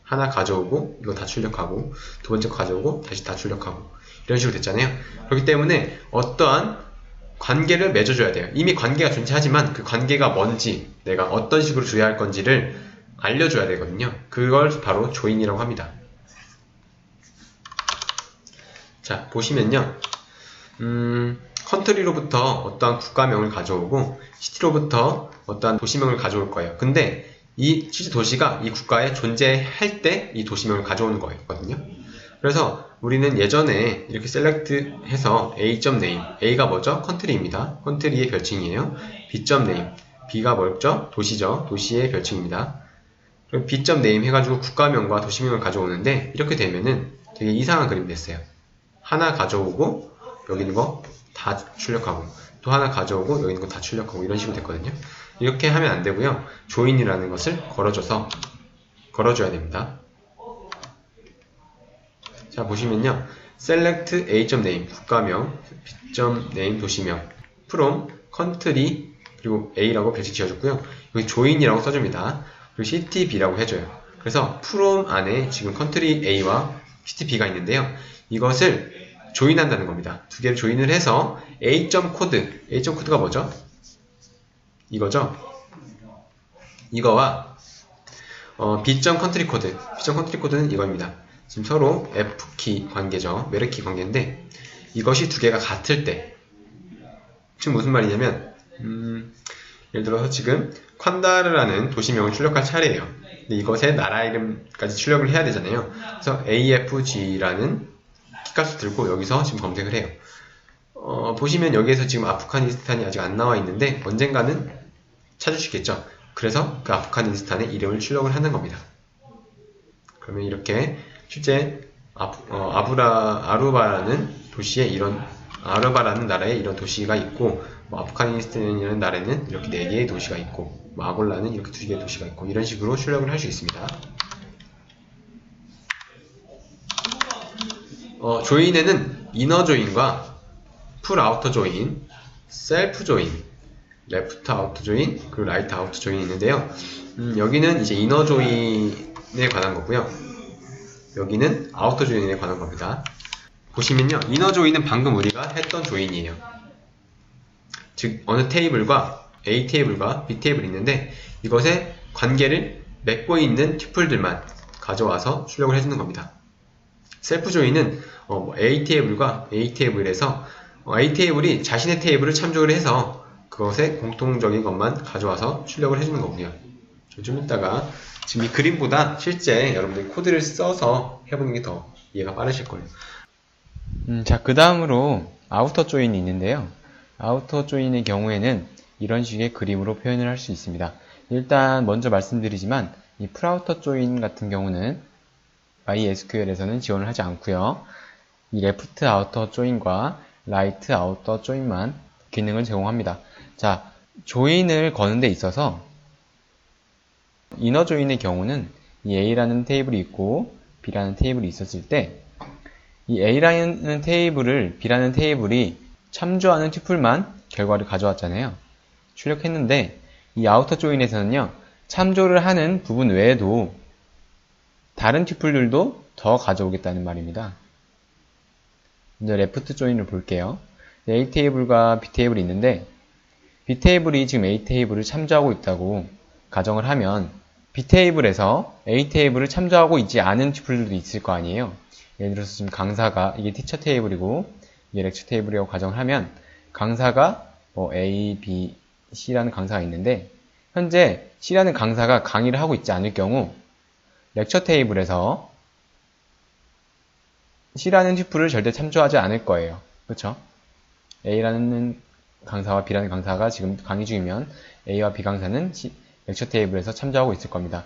[SPEAKER 1] 하나 가져오고 이거 다 출력하고 두 번째 거 가져오고 다시 다 출력하고 이런 식으로 됐잖아요. 그렇기 때문에 어떠한 관계를 맺어줘야 돼요. 이미 관계가 존재하지만 그 관계가 뭔지 내가 어떤 식으로 조회할 건지를 알려줘야 되거든요. 그걸 바로 조인이라고 합니다. 자, 보시면요. 컨트리로부터 어떠한 국가명을 가져오고 시티로부터 어떠한 도시명을 가져올 거예요. 근데 이 실제 도시가 이 국가에 존재할 때 이 도시명을 가져오는 거였거든요. 그래서 우리는 예전에 이렇게 셀렉트해서 A.name, A가 뭐죠? 컨트리입니다. 컨트리의 별칭이에요. B.name, B가 뭐죠? 도시죠. 도시의 별칭입니다. 그럼 B.name 해가지고 국가명과 도시명을 가져오는데 이렇게 되면은 되게 이상한 그림이 됐어요. 하나 가져오고 여기 있는 거 다 출력하고 또 하나 가져오고 여기 있는 거 다 출력하고 이런 식으로 됐거든요. 이렇게 하면 안 되고요. 조인이라는 것을 걸어줘야 됩니다. 자, 보시면요. select a.name 국가명, b.name 도시명, from country 그리고 a라고 별칭 지어줬고요. 여기 join이라고 써줍니다. 그리고 city b라고 해줘요. 그래서 from 안에 지금 country a와 city b가 있는데요. 이것을 조인한다는 겁니다. 두 개를 조인을 해서 a.code, a.code가 뭐죠? 이거죠? 이거와 b.country code, b.country code는 이거입니다. 지금 서로 F키 관계죠. 메르키 관계인데 이것이 두 개가 같을 때 지금 무슨 말이냐면 예를 들어서 지금 콴다르라는 도시명을 출력할 차례예요. 근데 이것에 나라 이름까지 출력을 해야 되잖아요. 그래서 AFG라는 키값을 들고 여기서 지금 검색을 해요. 보시면 여기에서 지금 아프가니스탄이 아직 안 나와 있는데 언젠가는 찾으시겠죠. 그래서 그 아프가니스탄의 이름을 출력을 하는 겁니다. 그러면 이렇게 실제 아루바라는 도시에 아루바라는 나라에 이런 도시가 있고, 아프가니스탄이라는 나라에는 이렇게 4개의 도시가 있고, 아골라는 이렇게 2개의 도시가 있고, 이런 식으로 출력을 할 수 있습니다. 조인에는 이너 조인과 풀 아우터 조인, 셀프 조인, 레프트 아우터 조인, 그리고 라이트 아우터 조인이 있는데요. 여기는 이제 이너 조인에 관한 거고요. 여기는 아우터 조인에 관한 겁니다. 보시면요, 이너 조인은 방금 우리가 했던 조인이에요. 즉 어느 테이블과 A 테이블과 B 테이블이 있는데 이것의 관계를 맺고 있는 튜플들만 가져와서 출력을 해주는 겁니다. 셀프 조인은 A 테이블과 A 테이블에서 A 테이블이 자신의 테이블을 참조를 해서 그것의 공통적인 것만 가져와서 출력을 해주는 거고요. 좀 이따가 지금 이 그림보다 실제 여러분들이 코드를 써서 해보는 게 더 이해가 빠르실 거예요.
[SPEAKER 2] 자, 그 다음으로 아우터 조인이 있는데요. 아우터 조인의 경우에는 이런 식의 그림으로 표현을 할 수 있습니다. 일단 먼저 말씀드리지만 이 풀아우터 조인 같은 경우는 MySQL에서는 지원을 하지 않고요. 이 레프트 아우터 조인과 라이트 아우터 조인만 기능을 제공합니다. 자, 조인을 거는 데 있어서 이너 조인의 경우는 이 A라는 테이블이 있고 B라는 테이블이 있었을 때 이 A라는 테이블을 B라는 테이블이 참조하는 튜플만 결과를 가져왔잖아요. 출력했는데 이 아우터 조인에서는요, 참조를 하는 부분 외에도 다른 튜플들도 더 가져오겠다는 말입니다. 먼저 레프트 조인을 볼게요. A 테이블과 B 테이블이 있는데 B 테이블이 지금 A 테이블을 참조하고 있다고 가정을 하면 B 테이블에서 A 테이블을 참조하고 있지 않은 튜플들도 있을 거 아니에요. 예를 들어서 지금 강사가 이게 티처 테이블이고 이게 렉처 테이블이라고 가정을 하면 강사가 A, B, C라는 강사가 있는데 현재 C라는 강사가 강의를 하고 있지 않을 경우 렉처 테이블에서 C라는 튜플을 절대 참조하지 않을 거예요. 그렇죠? A라는 강사와 B라는 강사가 지금 강의 중이면 A와 B 강사는 렉처 테이블에서 참조하고 있을 겁니다.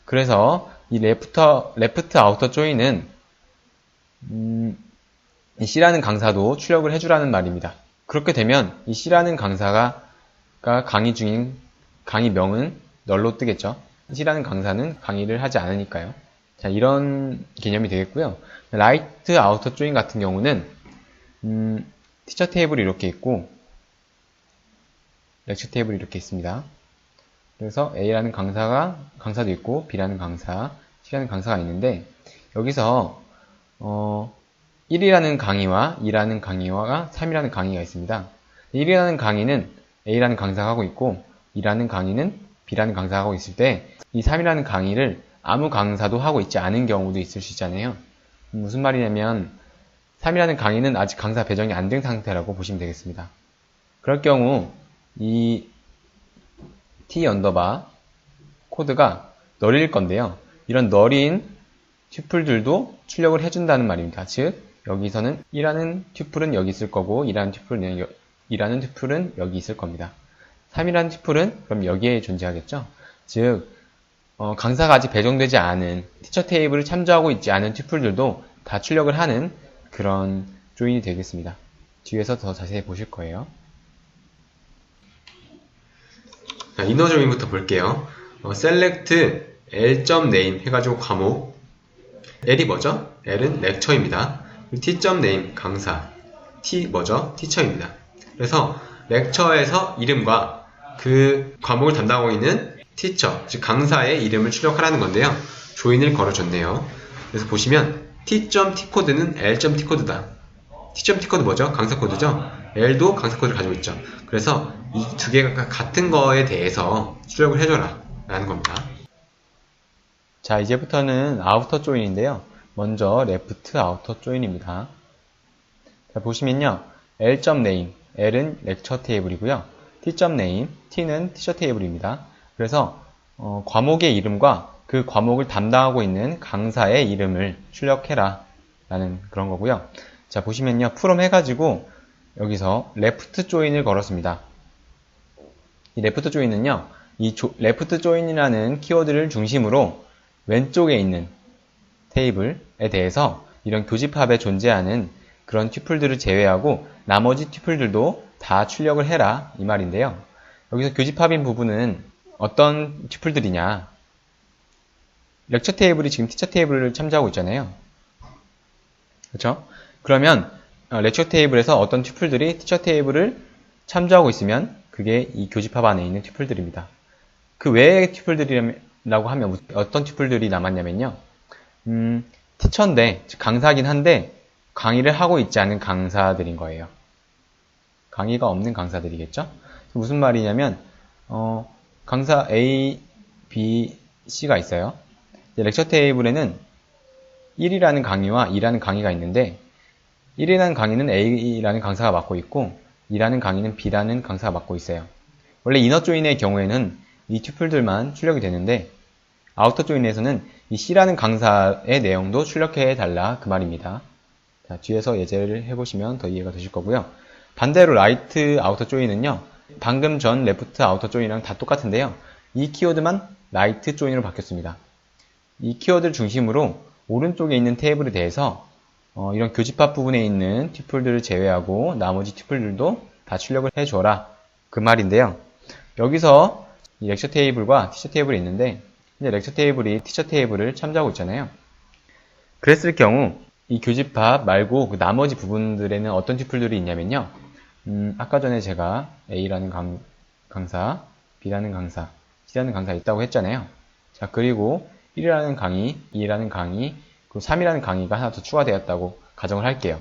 [SPEAKER 2] 그래서 이 레프트 아우터 조인은 이 C라는 강사도 출력을 해주라는 말입니다. 그렇게 되면 이 C라는 강사가 강의 중인 강의명은 널로 뜨겠죠. C라는 강사는 강의를 하지 않으니까요. 자, 이런 개념이 되겠고요. 라이트 아우터 조인 같은 경우는 티처 테이블이 이렇게 있고 렉처 테이블이 이렇게 있습니다. 그래서 A라는 강사도 있고 B라는 강사, C라는 강사가 있는데 여기서 1이라는 강의와 2라는 강의와 3이라는 강의가 있습니다. 1이라는 강의는 A라는 강사가 하고 있고 2라는 강의는 B라는 강사가 하고 있을 때 이 3이라는 강의를 아무 강사도 하고 있지 않은 경우도 있을 수 있잖아요. 무슨 말이냐면 3이라는 강의는 아직 강사 배정이 안 된 상태라고 보시면 되겠습니다. 그럴 경우 이 T 언더바 코드가 널일 건데요. 이런 널인 튜플들도 출력을 해준다는 말입니다. 즉 여기서는 1라는 튜플은 여기 있을 거고 2라는 튜플은 여기 있을 겁니다. 3이라는 튜플은 그럼 여기에 존재하겠죠. 즉 강사가 아직 배정되지 않은 티처 테이블을 참조하고 있지 않은 튜플들도 다 출력을 하는 그런 조인이 되겠습니다. 뒤에서 더 자세히 보실 거예요.
[SPEAKER 1] 자, 이너 조인부터 볼게요. select l.name 해가지고 과목, L이 뭐죠? L은 렉처입니다. t.name 강사, T 뭐죠? 티처입니다. 그래서 렉처에서 이름과 그 과목을 담당하고 있는 티처, 즉 강사의 이름을 출력하라는 건데요. 조인을 걸어줬네요. 그래서 보시면 t.t 코드는 l.t 코드다. t.t 코드 뭐죠? 강사 코드죠? L도 강사 코드를 가지고 있죠. 그래서 이 두 개가 같은 거에 대해서 출력을 해줘라 라는 겁니다.
[SPEAKER 2] 자, 이제부터는 아우터 조인인데요. 먼저 레프트 아우터 조인입니다. 자, 보시면요. l.name, L은 렉처 테이블이고요. t.name, t는 티처 테이블입니다. 그래서 과목의 이름과 그 과목을 담당하고 있는 강사의 이름을 출력해라 라는 그런 거고요. 자, 보시면요. from 해가지고 여기서 left join을 걸었습니다. 이 left join은요. 이 left join이라는 키워드를 중심으로 왼쪽에 있는 테이블에 대해서 이런 교집합에 존재하는 그런 튜플들을 제외하고 나머지 튜플들도 다 출력을 해라 이 말인데요. 여기서 교집합인 부분은 어떤 튜플들이냐? 렉처 테이블이 지금 티처 테이블을 참조하고 있잖아요. 그렇죠? 그러면 렉처 테이블에서 어떤 튜플들이 티처 테이블을 참조하고 있으면 그게 이 교집합 안에 있는 튜플들입니다. 그 외의 튜플들이라고 하면 어떤 튜플들이 남았냐면요. 티처인데, 즉 강사긴 한데 강의를 하고 있지 않은 강사들인 거예요. 강의가 없는 강사들이겠죠? 무슨 말이냐면 강사 A, B, C가 있어요. 렉처 테이블에는 1이라는 강의와 2라는 강의가 있는데 1이라는 강의는 A라는 강사가 맡고 있고 2라는 강의는 B라는 강사가 맡고 있어요. 원래 이너 조인의 경우에는 이 튜플들만 출력이 되는데 아우터 조인에서는 이 C라는 강사의 내용도 출력해 달라 그 말입니다. 자, 뒤에서 예제를 해보시면 더 이해가 되실 거고요. 반대로 라이트 아우터 조인은요. 방금 전 레프트 아우터 조인이랑 다 똑같은데요. 이 키워드만 라이트 조인으로 바뀌었습니다. 이 키워드를 중심으로 오른쪽에 있는 테이블에 대해서 이런 교집합 부분에 있는 튜플들을 제외하고 나머지 튜플들도 다 출력을 해줘라 그 말인데요. 여기서 이 렉처 테이블과 티처 테이블이 있는데 이제 렉처 테이블이 티처 테이블을 참조하고 있잖아요. 그랬을 경우 이 교집합 말고 그 나머지 부분들에는 어떤 튜플들이 있냐면요. 아까 전에 제가 A라는 강사, B라는 강사, C라는 강사 있다고 했잖아요. 자, 그리고 1이라는 강의, 2라는 강의, 그리고 3이라는 강의가 하나 더 추가되었다고 가정을 할게요.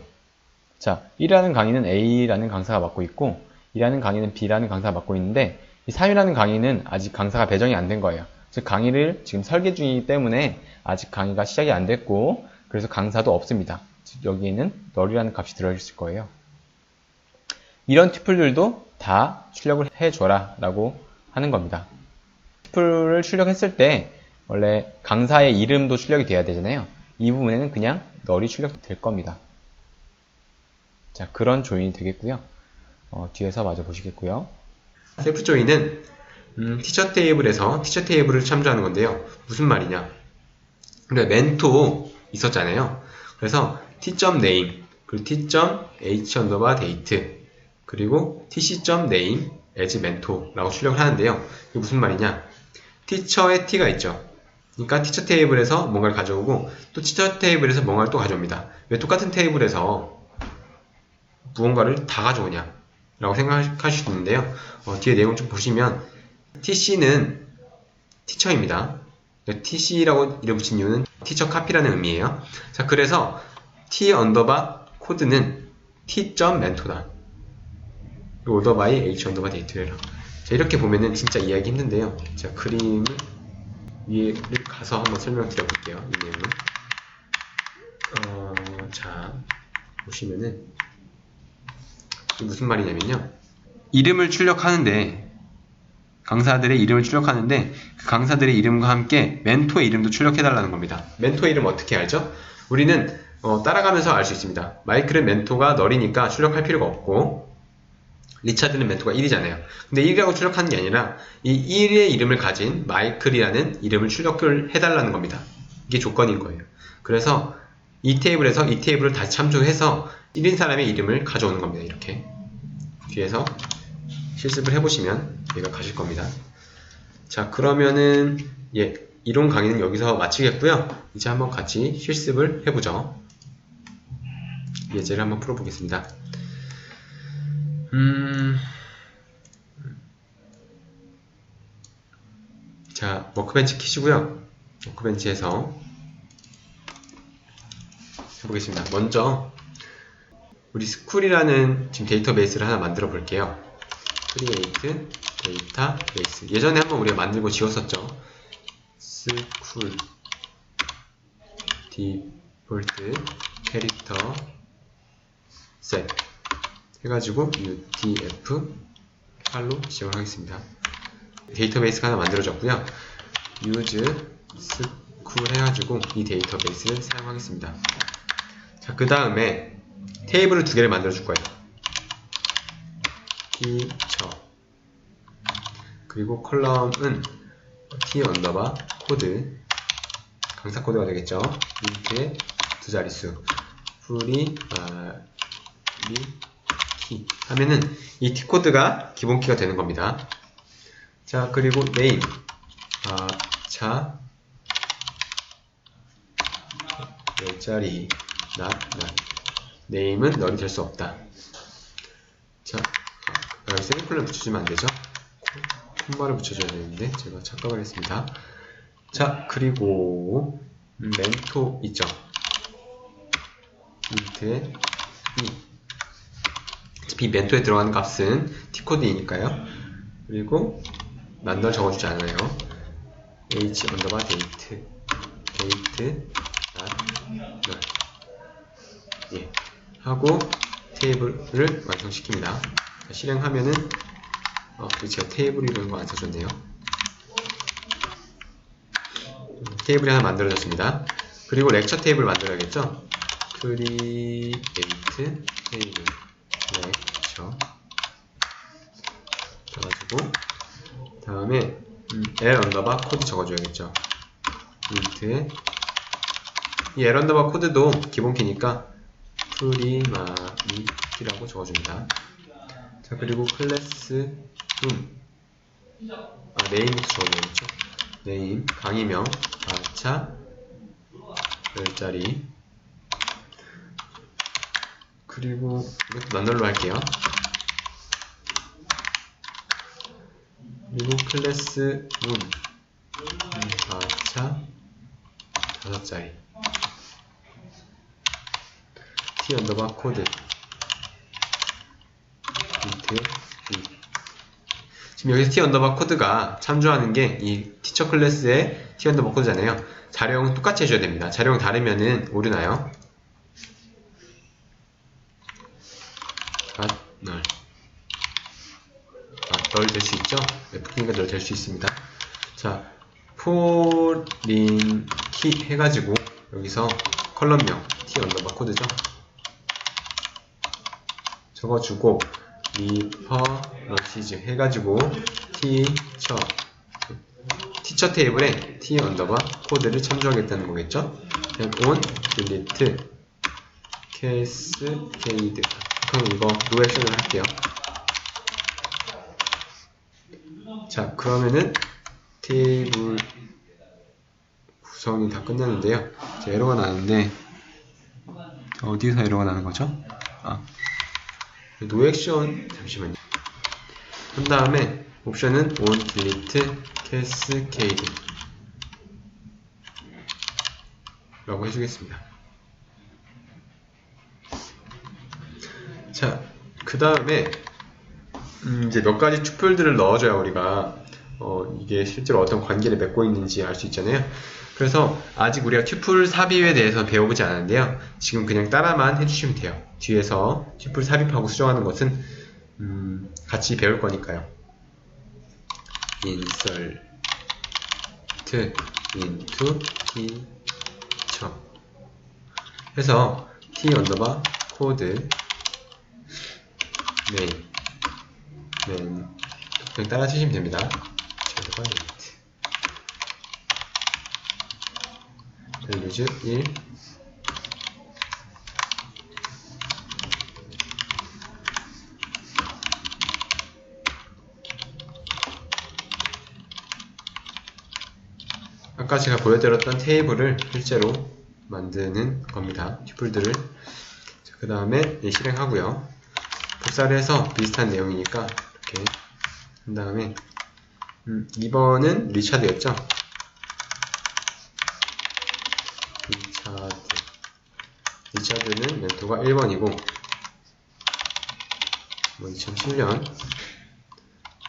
[SPEAKER 2] 자, 1이라는 강의는 A라는 강사가 맡고 있고 2라는 강의는 B라는 강사가 맡고 있는데 이 3이라는 강의는 아직 강사가 배정이 안 된 거예요. 즉 강의를 지금 설계 중이기 때문에 아직 강의가 시작이 안 됐고 그래서 강사도 없습니다. 즉 여기에는 널이라는 값이 들어있을 거예요. 이런 튜플들도 다 출력을 해줘라 라고 하는 겁니다. 튜플을 출력했을 때 원래 강사의 이름도 출력이 돼야 되잖아요. 이 부분에는 그냥 널이 출력될 겁니다. 자, 그런 조인이 되겠고요. 뒤에서 마저 보시겠고요.
[SPEAKER 1] 셀프 조인은 티처 테이블에서 티처 테이블을 참조하는 건데요. 무슨 말이냐? 우리가 멘토 있었잖아요. 그래서 t.name 그리고 t.h_date 그리고 tc.name as mentor라고 출력을 하는데요. 이게 무슨 말이냐? 티처의 t가 있죠. 그러니까 티처 테이블에서 뭔가를 가져오고 또 티처 테이블에서 뭔가를 또 가져옵니다. 왜 똑같은 테이블에서 무언가를 다 가져오냐 라고 생각하실 수 있는데요. 뒤에 내용 좀 보시면 tc는 티처입니다. tc라고 이름 붙인 이유는 티처 카피라는 의미예요. 자, 그래서 t 언더바 코드는 t.mentor다. order by h_date라. 자, 이렇게 보면은 진짜 이해하기 힘든데요. 자, 그림을 위에를 가서 한번 설명드려볼게요. 이 내용을. 자, 보시면은 무슨 말이냐면요. 이름을 출력하는데 강사들의 이름을 출력하는데 그 강사들의 이름과 함께 멘토의 이름도 출력해달라는 겁니다. 멘토의 이름 어떻게 알죠? 우리는 따라가면서 알 수 있습니다. 마이클은 멘토가 널이니까 출력할 필요가 없고 리차드는 멘토가 1이잖아요. 근데 1이라고 출력하는 게 아니라 이 1의 이름을 가진 마이클이라는 이름을 출력을 해달라는 겁니다. 이게 조건인 거예요. 그래서 이 테이블에서 이 테이블을 다시 참조해서 1인 사람의 이름을 가져오는 겁니다. 이렇게 뒤에서 실습을 해보시면 이해가 가실 겁니다. 자, 그러면은 이론 강의는 여기서 마치겠고요. 이제 한번 같이 실습을 해보죠. 예제를 한번 풀어보겠습니다. 자, 워크벤치 키시고요. 워크벤치에서 해보겠습니다. 먼저 우리 스쿨이라는 지금 데이터베이스를 하나 만들어 볼게요. create 데이터베이스. 예전에 한번 우리가 만들고 지웠었죠. 스쿨 디폴트 캐릭터 셋 해가지고 utf 8로 지정을 하겠습니다. 데이터베이스가 하나 만들어졌고요. use sql 해가지고 이 데이터베이스를 사용하겠습니다. 자, 그 다음에 테이블을 두 개를 만들어 줄 거예요. teacher 그리고 컬럼은 t 언더바 코드 강사 코드가 되겠죠. 인트의 두 자릿수 풀이 키 하면은 이 t 코드가 기본 키가 되는 겁니다. 자, 그리고 name 별자리 name은 널이 될 수 없다. 자, 여기 세미콜론 붙여주면 안 되죠? 콤마를 붙여줘야 되는데 제가 착각을 했습니다. 자, 그리고 멘토 있죠? 인트에 이 멘토에 들어가는 값은 t코드이니까요. 그리고 만날 적어주지 않아요. h 언더바 데이트 널 예, 하고 테이블을 완성시킵니다. 자, 실행하면은 제가 테이블 이런 거 안 써줬네요. 테이블이 하나 만들어졌습니다. 그리고 렉처 테이블 만들어야겠죠? 크리에이트 테이블 렉처 써가지고 다음에 L 언더바 코드 적어줘야겠죠. 인트에 이 L 언더바 코드도 기본 키니까 프리마리라고 적어줍니다. 자, 그리고 클래스 네임부터 적어줘야겠죠. 네임 강의명 별자리 그리고 이것도 넌널로 할게요. 그리고 클래스 다섯 자리 t 언더바 코드 지금 여기서 t 언더바 코드가 참조하는 게 이 티처 클래스의 t 언더바 코드잖아요. 자료형은 똑같이 해줘야 됩니다. 자료형 다르면은 오류나요. 널 될 수 있죠? fk니까 널 될 수 있습니다. 자, foreign key 해가지고 여기서 컬럼명 t 언더바 코드죠? 적어주고 references 해가지고 티처 테이블에 t 언더바 코드를 참조하겠다는 거겠죠? on delete cascade 그럼 이거 no 액션을 할게요. 자, 그러면은 테이블 구성이 다 끝났는데요. 에러가 나는데 어디에서 에러가 나는 거죠? no 액션 잠시만요. 한 다음에 옵션은 on delete cascade 라고 해주겠습니다. 자, 그 다음에 이제 몇 가지 튜플들을 넣어줘야 우리가 이게 실제로 어떤 관계를 맺고 있는지 알 수 있잖아요. 그래서 아직 우리가 튜플 삽입에 대해서 배워보지 않았는데요. 지금 그냥 따라만 해주시면 돼요. 뒤에서 튜플 삽입하고 수정하는 것은 같이 배울 거니까요. insert into teacher 해서 t 언더바 코드 main 그냥 따라 치시면 됩니다. values 1 아까 제가 보여드렸던 테이블을 실제로 만드는 겁니다. 튜플들을. 그 다음에 실행하고요. 복사를 해서 비슷한 내용이니까 이렇게 한 다음에 2번은 리차드였죠? 리차드는 멘토가 1번이고 2007년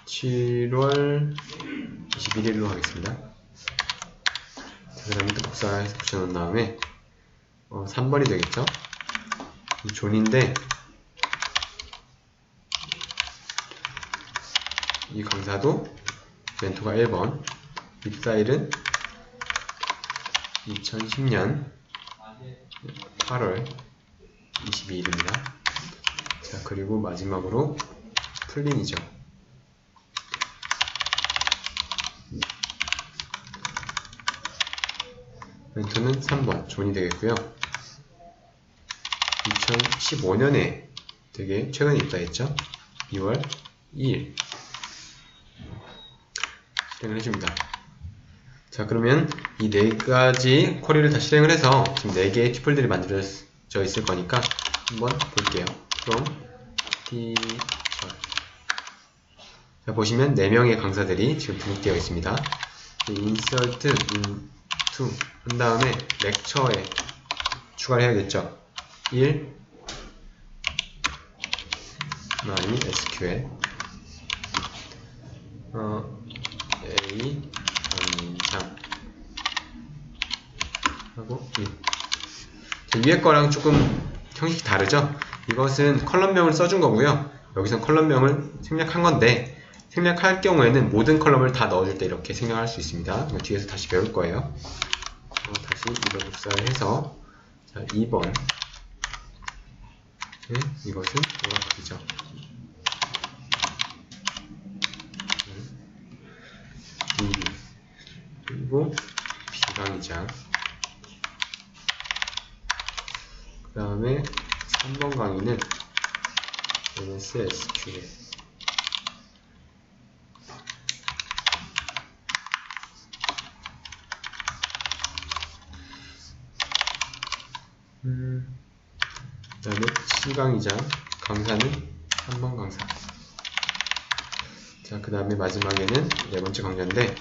[SPEAKER 1] 7월 21일로 하겠습니다. 그 다음에 또 복사해서 붙여놓은 다음에 3번이 되겠죠? 존인데 이 강사도 멘토가 1번, 입사일은 2010년 8월 22일입니다. 자, 그리고 마지막으로 플린이죠. 멘토는 3번, 존이 되겠고요. 2015년에 되게 최근에 입사했죠. 2월 2일 실행을 해줍니다. 자, 그러면 이 네 가지 쿼리를 다 실행을 해서 지금 4개의 튜플들이 만들어져 있을 거니까 한번 볼게요. 그럼 자, 보시면 4명의 강사들이 지금 등록되어 있습니다. insert into 한 다음에 렉처에 추가를 해야겠죠. 1 많이 SQL A 강장 하고 1. 위에 거랑 조금 형식이 다르죠? 이것은 컬럼명을 써준 거고요. 여기선 컬럼명을 생략한 건데, 생략할 경우에는 모든 컬럼을 다 넣어줄 때 이렇게 생략할 수 있습니다. 뒤에서 다시 배울 거예요. 다시 이걸 복사를 해서, 자, 2번. 네, 이것은 오라클이죠. 그리고 비강이자. 그 다음에 3번 강의는 SQL. 그 다음에 7강이자 강사는 3번 강사. 자, 그 다음에 마지막에는 4번째 강좌인데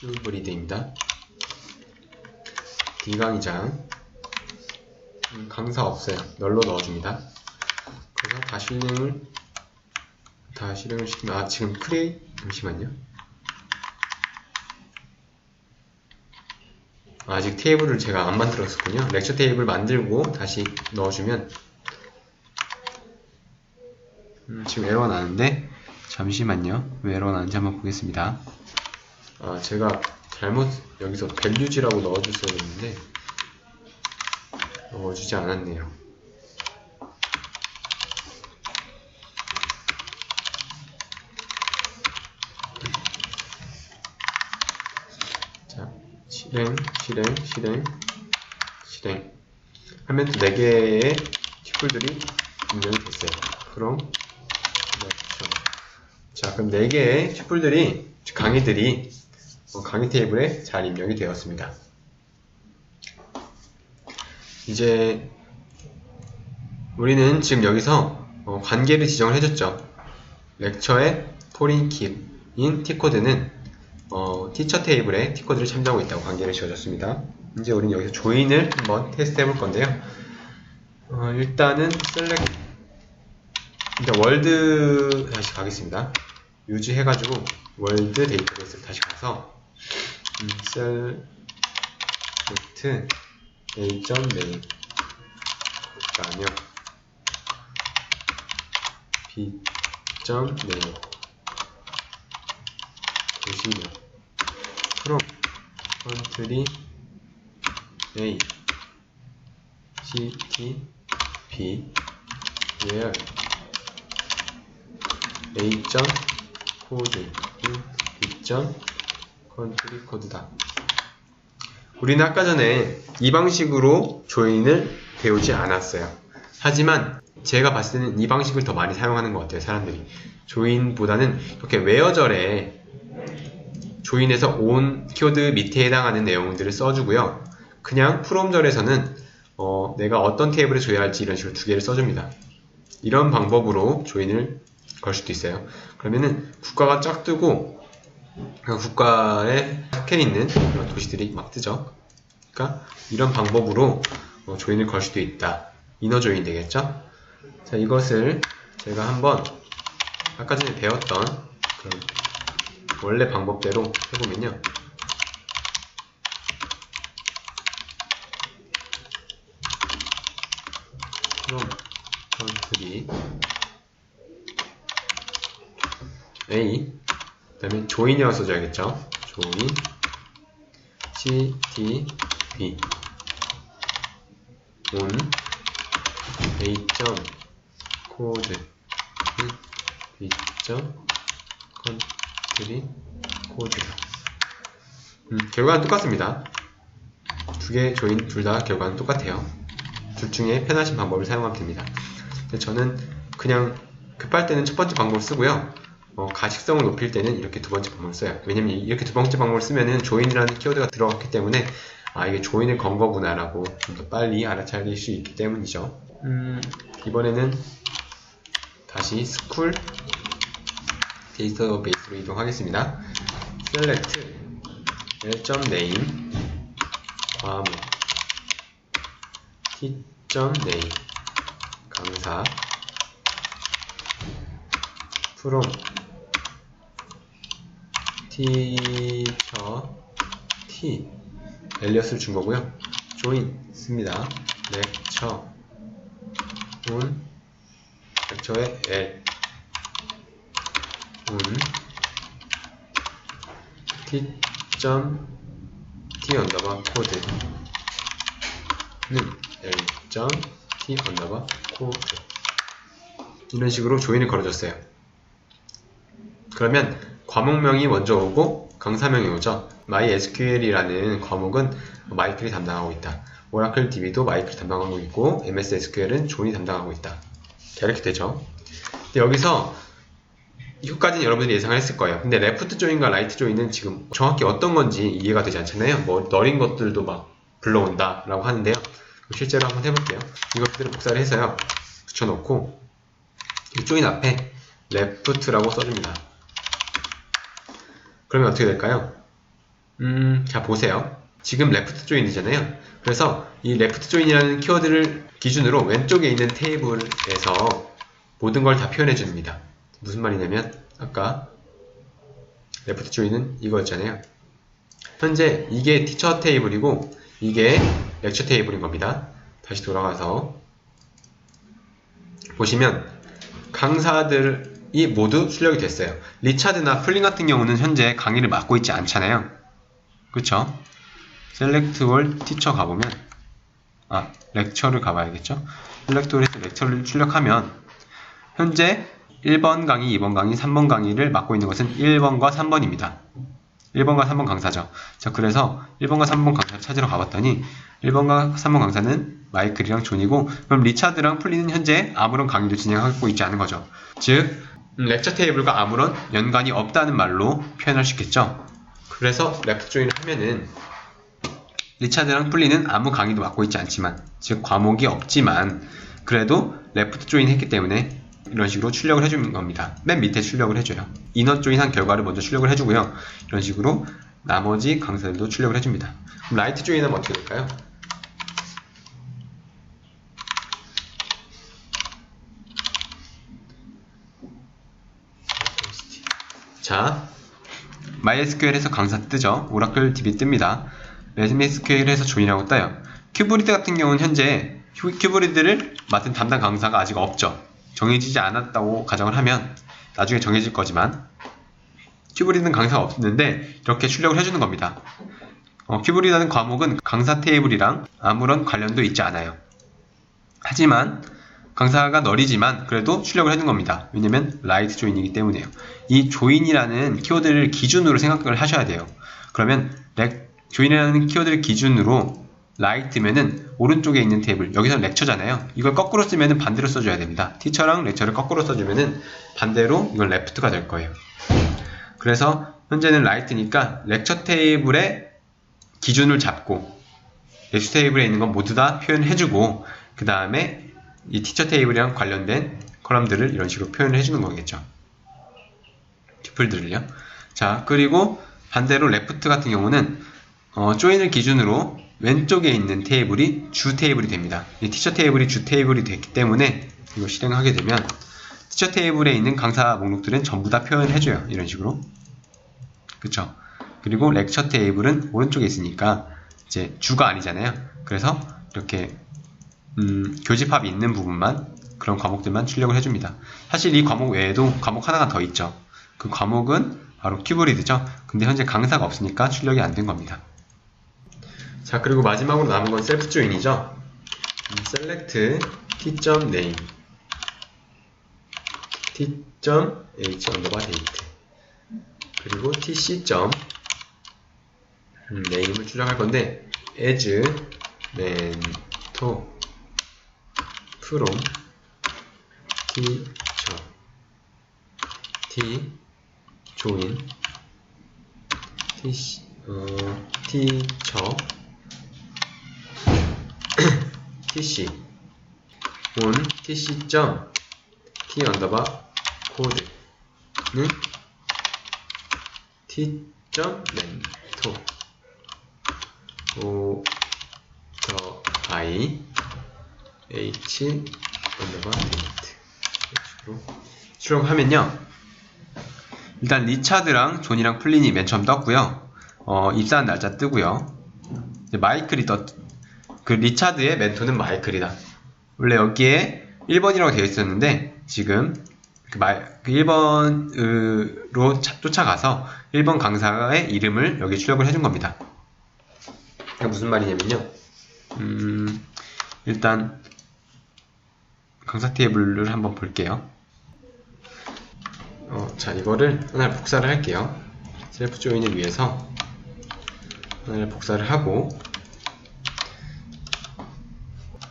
[SPEAKER 1] 큐브리드입니다. D강의장 강사 없어요. 널로 넣어줍니다. 그래서 다 실행을 시키면 지금 잠시만요. 아직 테이블을 제가 안 만들었었군요. 렉처 테이블 만들고 다시 넣어주면 지금 에러가 나는데 잠시만요. 왜 에러가 나는지 한번 보겠습니다. 제가 잘못 여기서 values라고 넣어줬어야 했는데 넣어주지 않았네요. 자, 실행 하면 또 4개의 튜플들이 입력이 됐어요. 그럼 자, 그럼 4개의 튜플들이 강의들이 강의 테이블에 잘 입력이 되었습니다. 이제 우리는 지금 여기서 관계를 지정을 해줬죠. 렉처의 foreign key인 t코드는 티처 테이블에 t코드를 참조하고 있다고 관계를 지어줬습니다. 이제 우리는 여기서 조인을 한번 테스트 해볼 건데요. 일단은 select 일단 월드 다시 가겠습니다. 유지해가지고 월드 데이터베이스 다시 가서 select a.name 그다음에 b.name 보시면 from country a city b where a.code b.country code다. 우리는 아까 전에 이 방식으로 조인을 배우지 않았어요. 하지만 제가 봤을 때는 이 방식을 더 많이 사용하는 것 같아요. 사람들이 조인보다는 이렇게 where절에 조인에서 on 키워드 밑에 해당하는 내용들을 써주고요. 그냥 from절에서는 내가 어떤 테이블에 조회할지 이런 식으로 2개를 써줍니다. 이런 방법으로 조인을 걸 수도 있어요. 그러면은 국가가 쫙 뜨고 그 국가에 속해 있는 그런 도시들이 막 뜨죠. 그러니까 이런 방법으로 조인을 걸 수도 있다. 이너 조인 되겠죠? 자, 이것을 제가 한번 아까 전에 배웠던 그런 원래 방법대로 해보면요. 그럼 country A. 그 다음에 조인이라고 써줘야겠죠. 조인 C, D, B on A. 코드 B. 컨트리 코드. 결과는 똑같습니다. 두 개 조인 둘 다 결과는 똑같아요. 둘 중에 편하신 방법을 사용하면 됩니다. 근데 저는 그냥 급할 때는 첫 번째 방법을 쓰고요. 가식성을 높일 때는 이렇게 두 번째 방법을 써요. 왜냐면 이렇게 두 번째 방법을 쓰면은 조인이라는 키워드가 들어갔기 때문에 이게 조인을 건 거구나 라고 좀 더 빨리 알아차릴 수 있기 때문이죠. 이번에는 다시 스쿨 데이터베이스로 이동하겠습니다. select l.name 과목 t.name 강사 from teacher t 엘리어스를 준 거고요. join 씁니다. lecture on lecture의 l on t 언더바 코드는 l.t 언더바 코드 이런 식으로 조인을 걸어줬어요. 그러면 과목명이 먼저 오고 강사명이 오죠. MySQL이라는 과목은 마이클이 담당하고 있다. 오라클 DB도 마이클이 담당하고 있고 MS SQL은 존이 담당하고 있다. 이렇게 되죠. 근데 여기서 이것까지는 여러분들이 예상을 했을 거예요. 근데 레프트 조인과 라이트 조인은 지금 정확히 어떤 건지 이해가 되지 않잖아요. 뭐 너린 것들도 막 불러온다 라고 하는데요. 실제로 한번 해볼게요. 이걸 그대로 복사를 해서요. 붙여놓고 이 조인 앞에 레프트라고 써줍니다. 그러면 어떻게 될까요? 자 보세요. 지금 레프트 조인이잖아요. 그래서 이 레프트 조인이라는 키워드를 기준으로 왼쪽에 있는 테이블에서 모든 걸 다 표현해 줍니다. 무슨 말이냐면 아까 레프트 조인은 이거였잖아요. 현재 이게 티처 테이블이고 이게 렉처 테이블인 겁니다. 다시 돌아가서 보시면 강사들이 모두 출력이 됐어요. 리차드나 플린 같은 경우는 현재 강의를 맡고 있지 않잖아요. 그쵸? 셀렉트 올 티처 가보면 렉처를 가봐야겠죠? 셀렉트 올에서 렉처를 출력하면 현재 1번 강의, 2번 강의, 3번 강의를 맡고 있는 것은 1번과 3번입니다. 1번과 3번 강사죠. 자, 그래서 1번과 3번 강사를 찾으러 가봤더니 1번과 3번 강사는 마이클이랑 존이고 그럼 리차드랑 플리는 현재 아무런 강의도 진행하고 있지 않은 거죠. 즉, 렉처 테이블과 아무런 연관이 없다는 말로 표현할 수 있겠죠. 그래서 레프트 조인을 하면은 리차드랑 플리는 아무 강의도 맡고 있지 않지만 즉 과목이 없지만 그래도 레프트 조인 했기 때문에 이런 식으로 출력을 해주는 겁니다. 맨 밑에 출력을 해줘요. 인원 조인한 결과를 먼저 출력을 해주고요. 이런 식으로 나머지 강사들도 출력을 해줍니다. 그럼 라이트 조인하면 어떻게 될까요? 자, MySQL에서 강사 뜨죠. 오라클 DB 뜹니다. MySQL에서 조인이라고 떠요. 큐브리드 같은 경우는 현재 큐브리드를 맡은 담당 강사가 아직 없죠. 정해지지 않았다고 가정을 하면 나중에 정해질 거지만 큐브리드는 강사가 없는데 이렇게 출력을 해주는 겁니다. 큐브리드라는 과목은 강사 테이블이랑 아무런 관련도 있지 않아요. 하지만 강사가 널이지만 그래도 출력을 해준 겁니다. 왜냐면 라이트 조인이기 때문에요. 이 조인이라는 키워드를 기준으로 생각을 하셔야 돼요. 그러면 조인이라는 키워드를 기준으로 라이트면은 오른쪽에 있는 테이블, 여기서는 렉처잖아요. 이걸 거꾸로 쓰면은 반대로 써줘야 됩니다. 티처랑 렉처를 거꾸로 써주면은 반대로 이건 레프트가 될 거예요. 그래서 현재는 라이트니까 렉처 테이블의 기준을 잡고 렉처 테이블에 있는 건 모두 다 표현해주고 그 다음에 이 티처 테이블이랑 관련된 컬럼들을 이런 식으로 표현을 해주는 거겠죠. 튜플들을요. 자, 그리고 반대로 레프트 같은 경우는 조인을 기준으로 왼쪽에 있는 테이블이 주 테이블이 됩니다. 이 티처 테이블이 주 테이블이 됐기 때문에 이거 실행하게 되면 티처 테이블에 있는 강사 목록들은 전부 다 표현해줘요. 이런 식으로. 그쵸? 그리고 렉처 테이블은 오른쪽에 있으니까 이제 주가 아니잖아요. 그래서 이렇게 교집합이 있는 부분만 그런 과목들만 출력을 해줍니다. 사실 이 과목 외에도 과목 하나가 더 있죠. 그 과목은 바로 큐브리드죠. 근데 현재 강사가 없으니까 출력이 안 된 겁니다. 자, 그리고 마지막으로 남은 건 셀프 조인이죠. select t.name t.h_date 그리고 tc.name을 출력할 건데 as mentor from teacher t join teacher tc on tc.t_code는 t.mentor by h_date 출력하면요, 일단 리차드랑 존이랑 플린이 맨 처음 떴고요. 입사한 날짜 뜨고요. 이제 마이클이 그 리차드의 멘토는 마이클이다. 원래 여기에 1번이라고 되어 있었는데 지금 그 1번으로 쫓아가서 1번 강사의 이름을 여기 출력을 해준 겁니다. 그게 무슨 말이냐면요, 일단 강사 테이블을 한번 볼게요. 자, 이거를 하나를 복사를 할게요. 셀프 조인을 위해서 하나를 복사를 하고,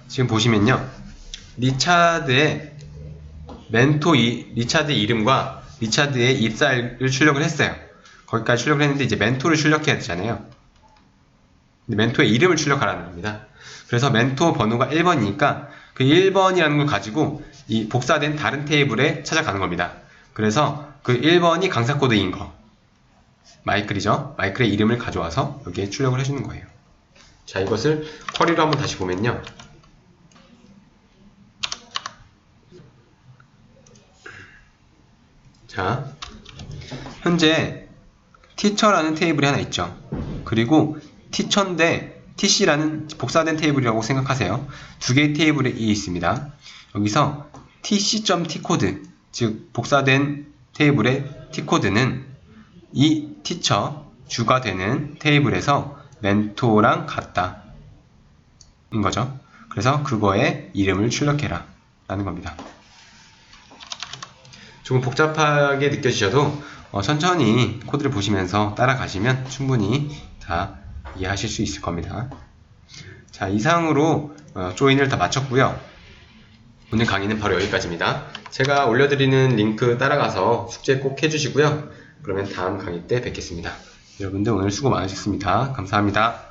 [SPEAKER 1] 지금 보시면요, 리차드의 리차드의 이름과 리차드의 입사일을 출력을 했어요. 거기까지 출력을 했는데 이제 멘토를 출력해야 되잖아요. 근데 멘토의 이름을 출력하라는 겁니다. 그래서 멘토 번호가 1번이니까 그 1번이라는 걸 가지고 이 복사된 다른 테이블에 찾아가는 겁니다. 그래서 그 1번이 강사 코드인 거, 마이클이죠. 마이클의 이름을 가져와서 여기에 출력을 해주는 거예요. 자, 이것을 쿼리로 한번 다시 보면요, 자, 현재 teacher라는 테이블이 하나 있죠. 그리고 teacher인데 tc라는 복사된 테이블이라고 생각하세요. 두 개의 테이블이 있습니다. 여기서 tc.tcode, 즉 복사된 테이블의 tcode는 이 teacher, 주가 되는 테이블에서 멘토랑 같다 인 거죠. 그래서 그거의 이름을 출력해라 라는 겁니다. 조금 복잡하게 느껴지셔도 천천히 코드를 보시면서 따라가시면 충분히 다 이해하실 수 있을 겁니다. 자, 이상으로 조인을 다 마쳤고요. 오늘 강의는 바로 여기까지입니다. 제가 올려드리는 링크 따라가서 숙제 꼭 해주시고요. 그러면 다음 강의 때 뵙겠습니다. 여러분들 오늘 수고 많으셨습니다. 감사합니다.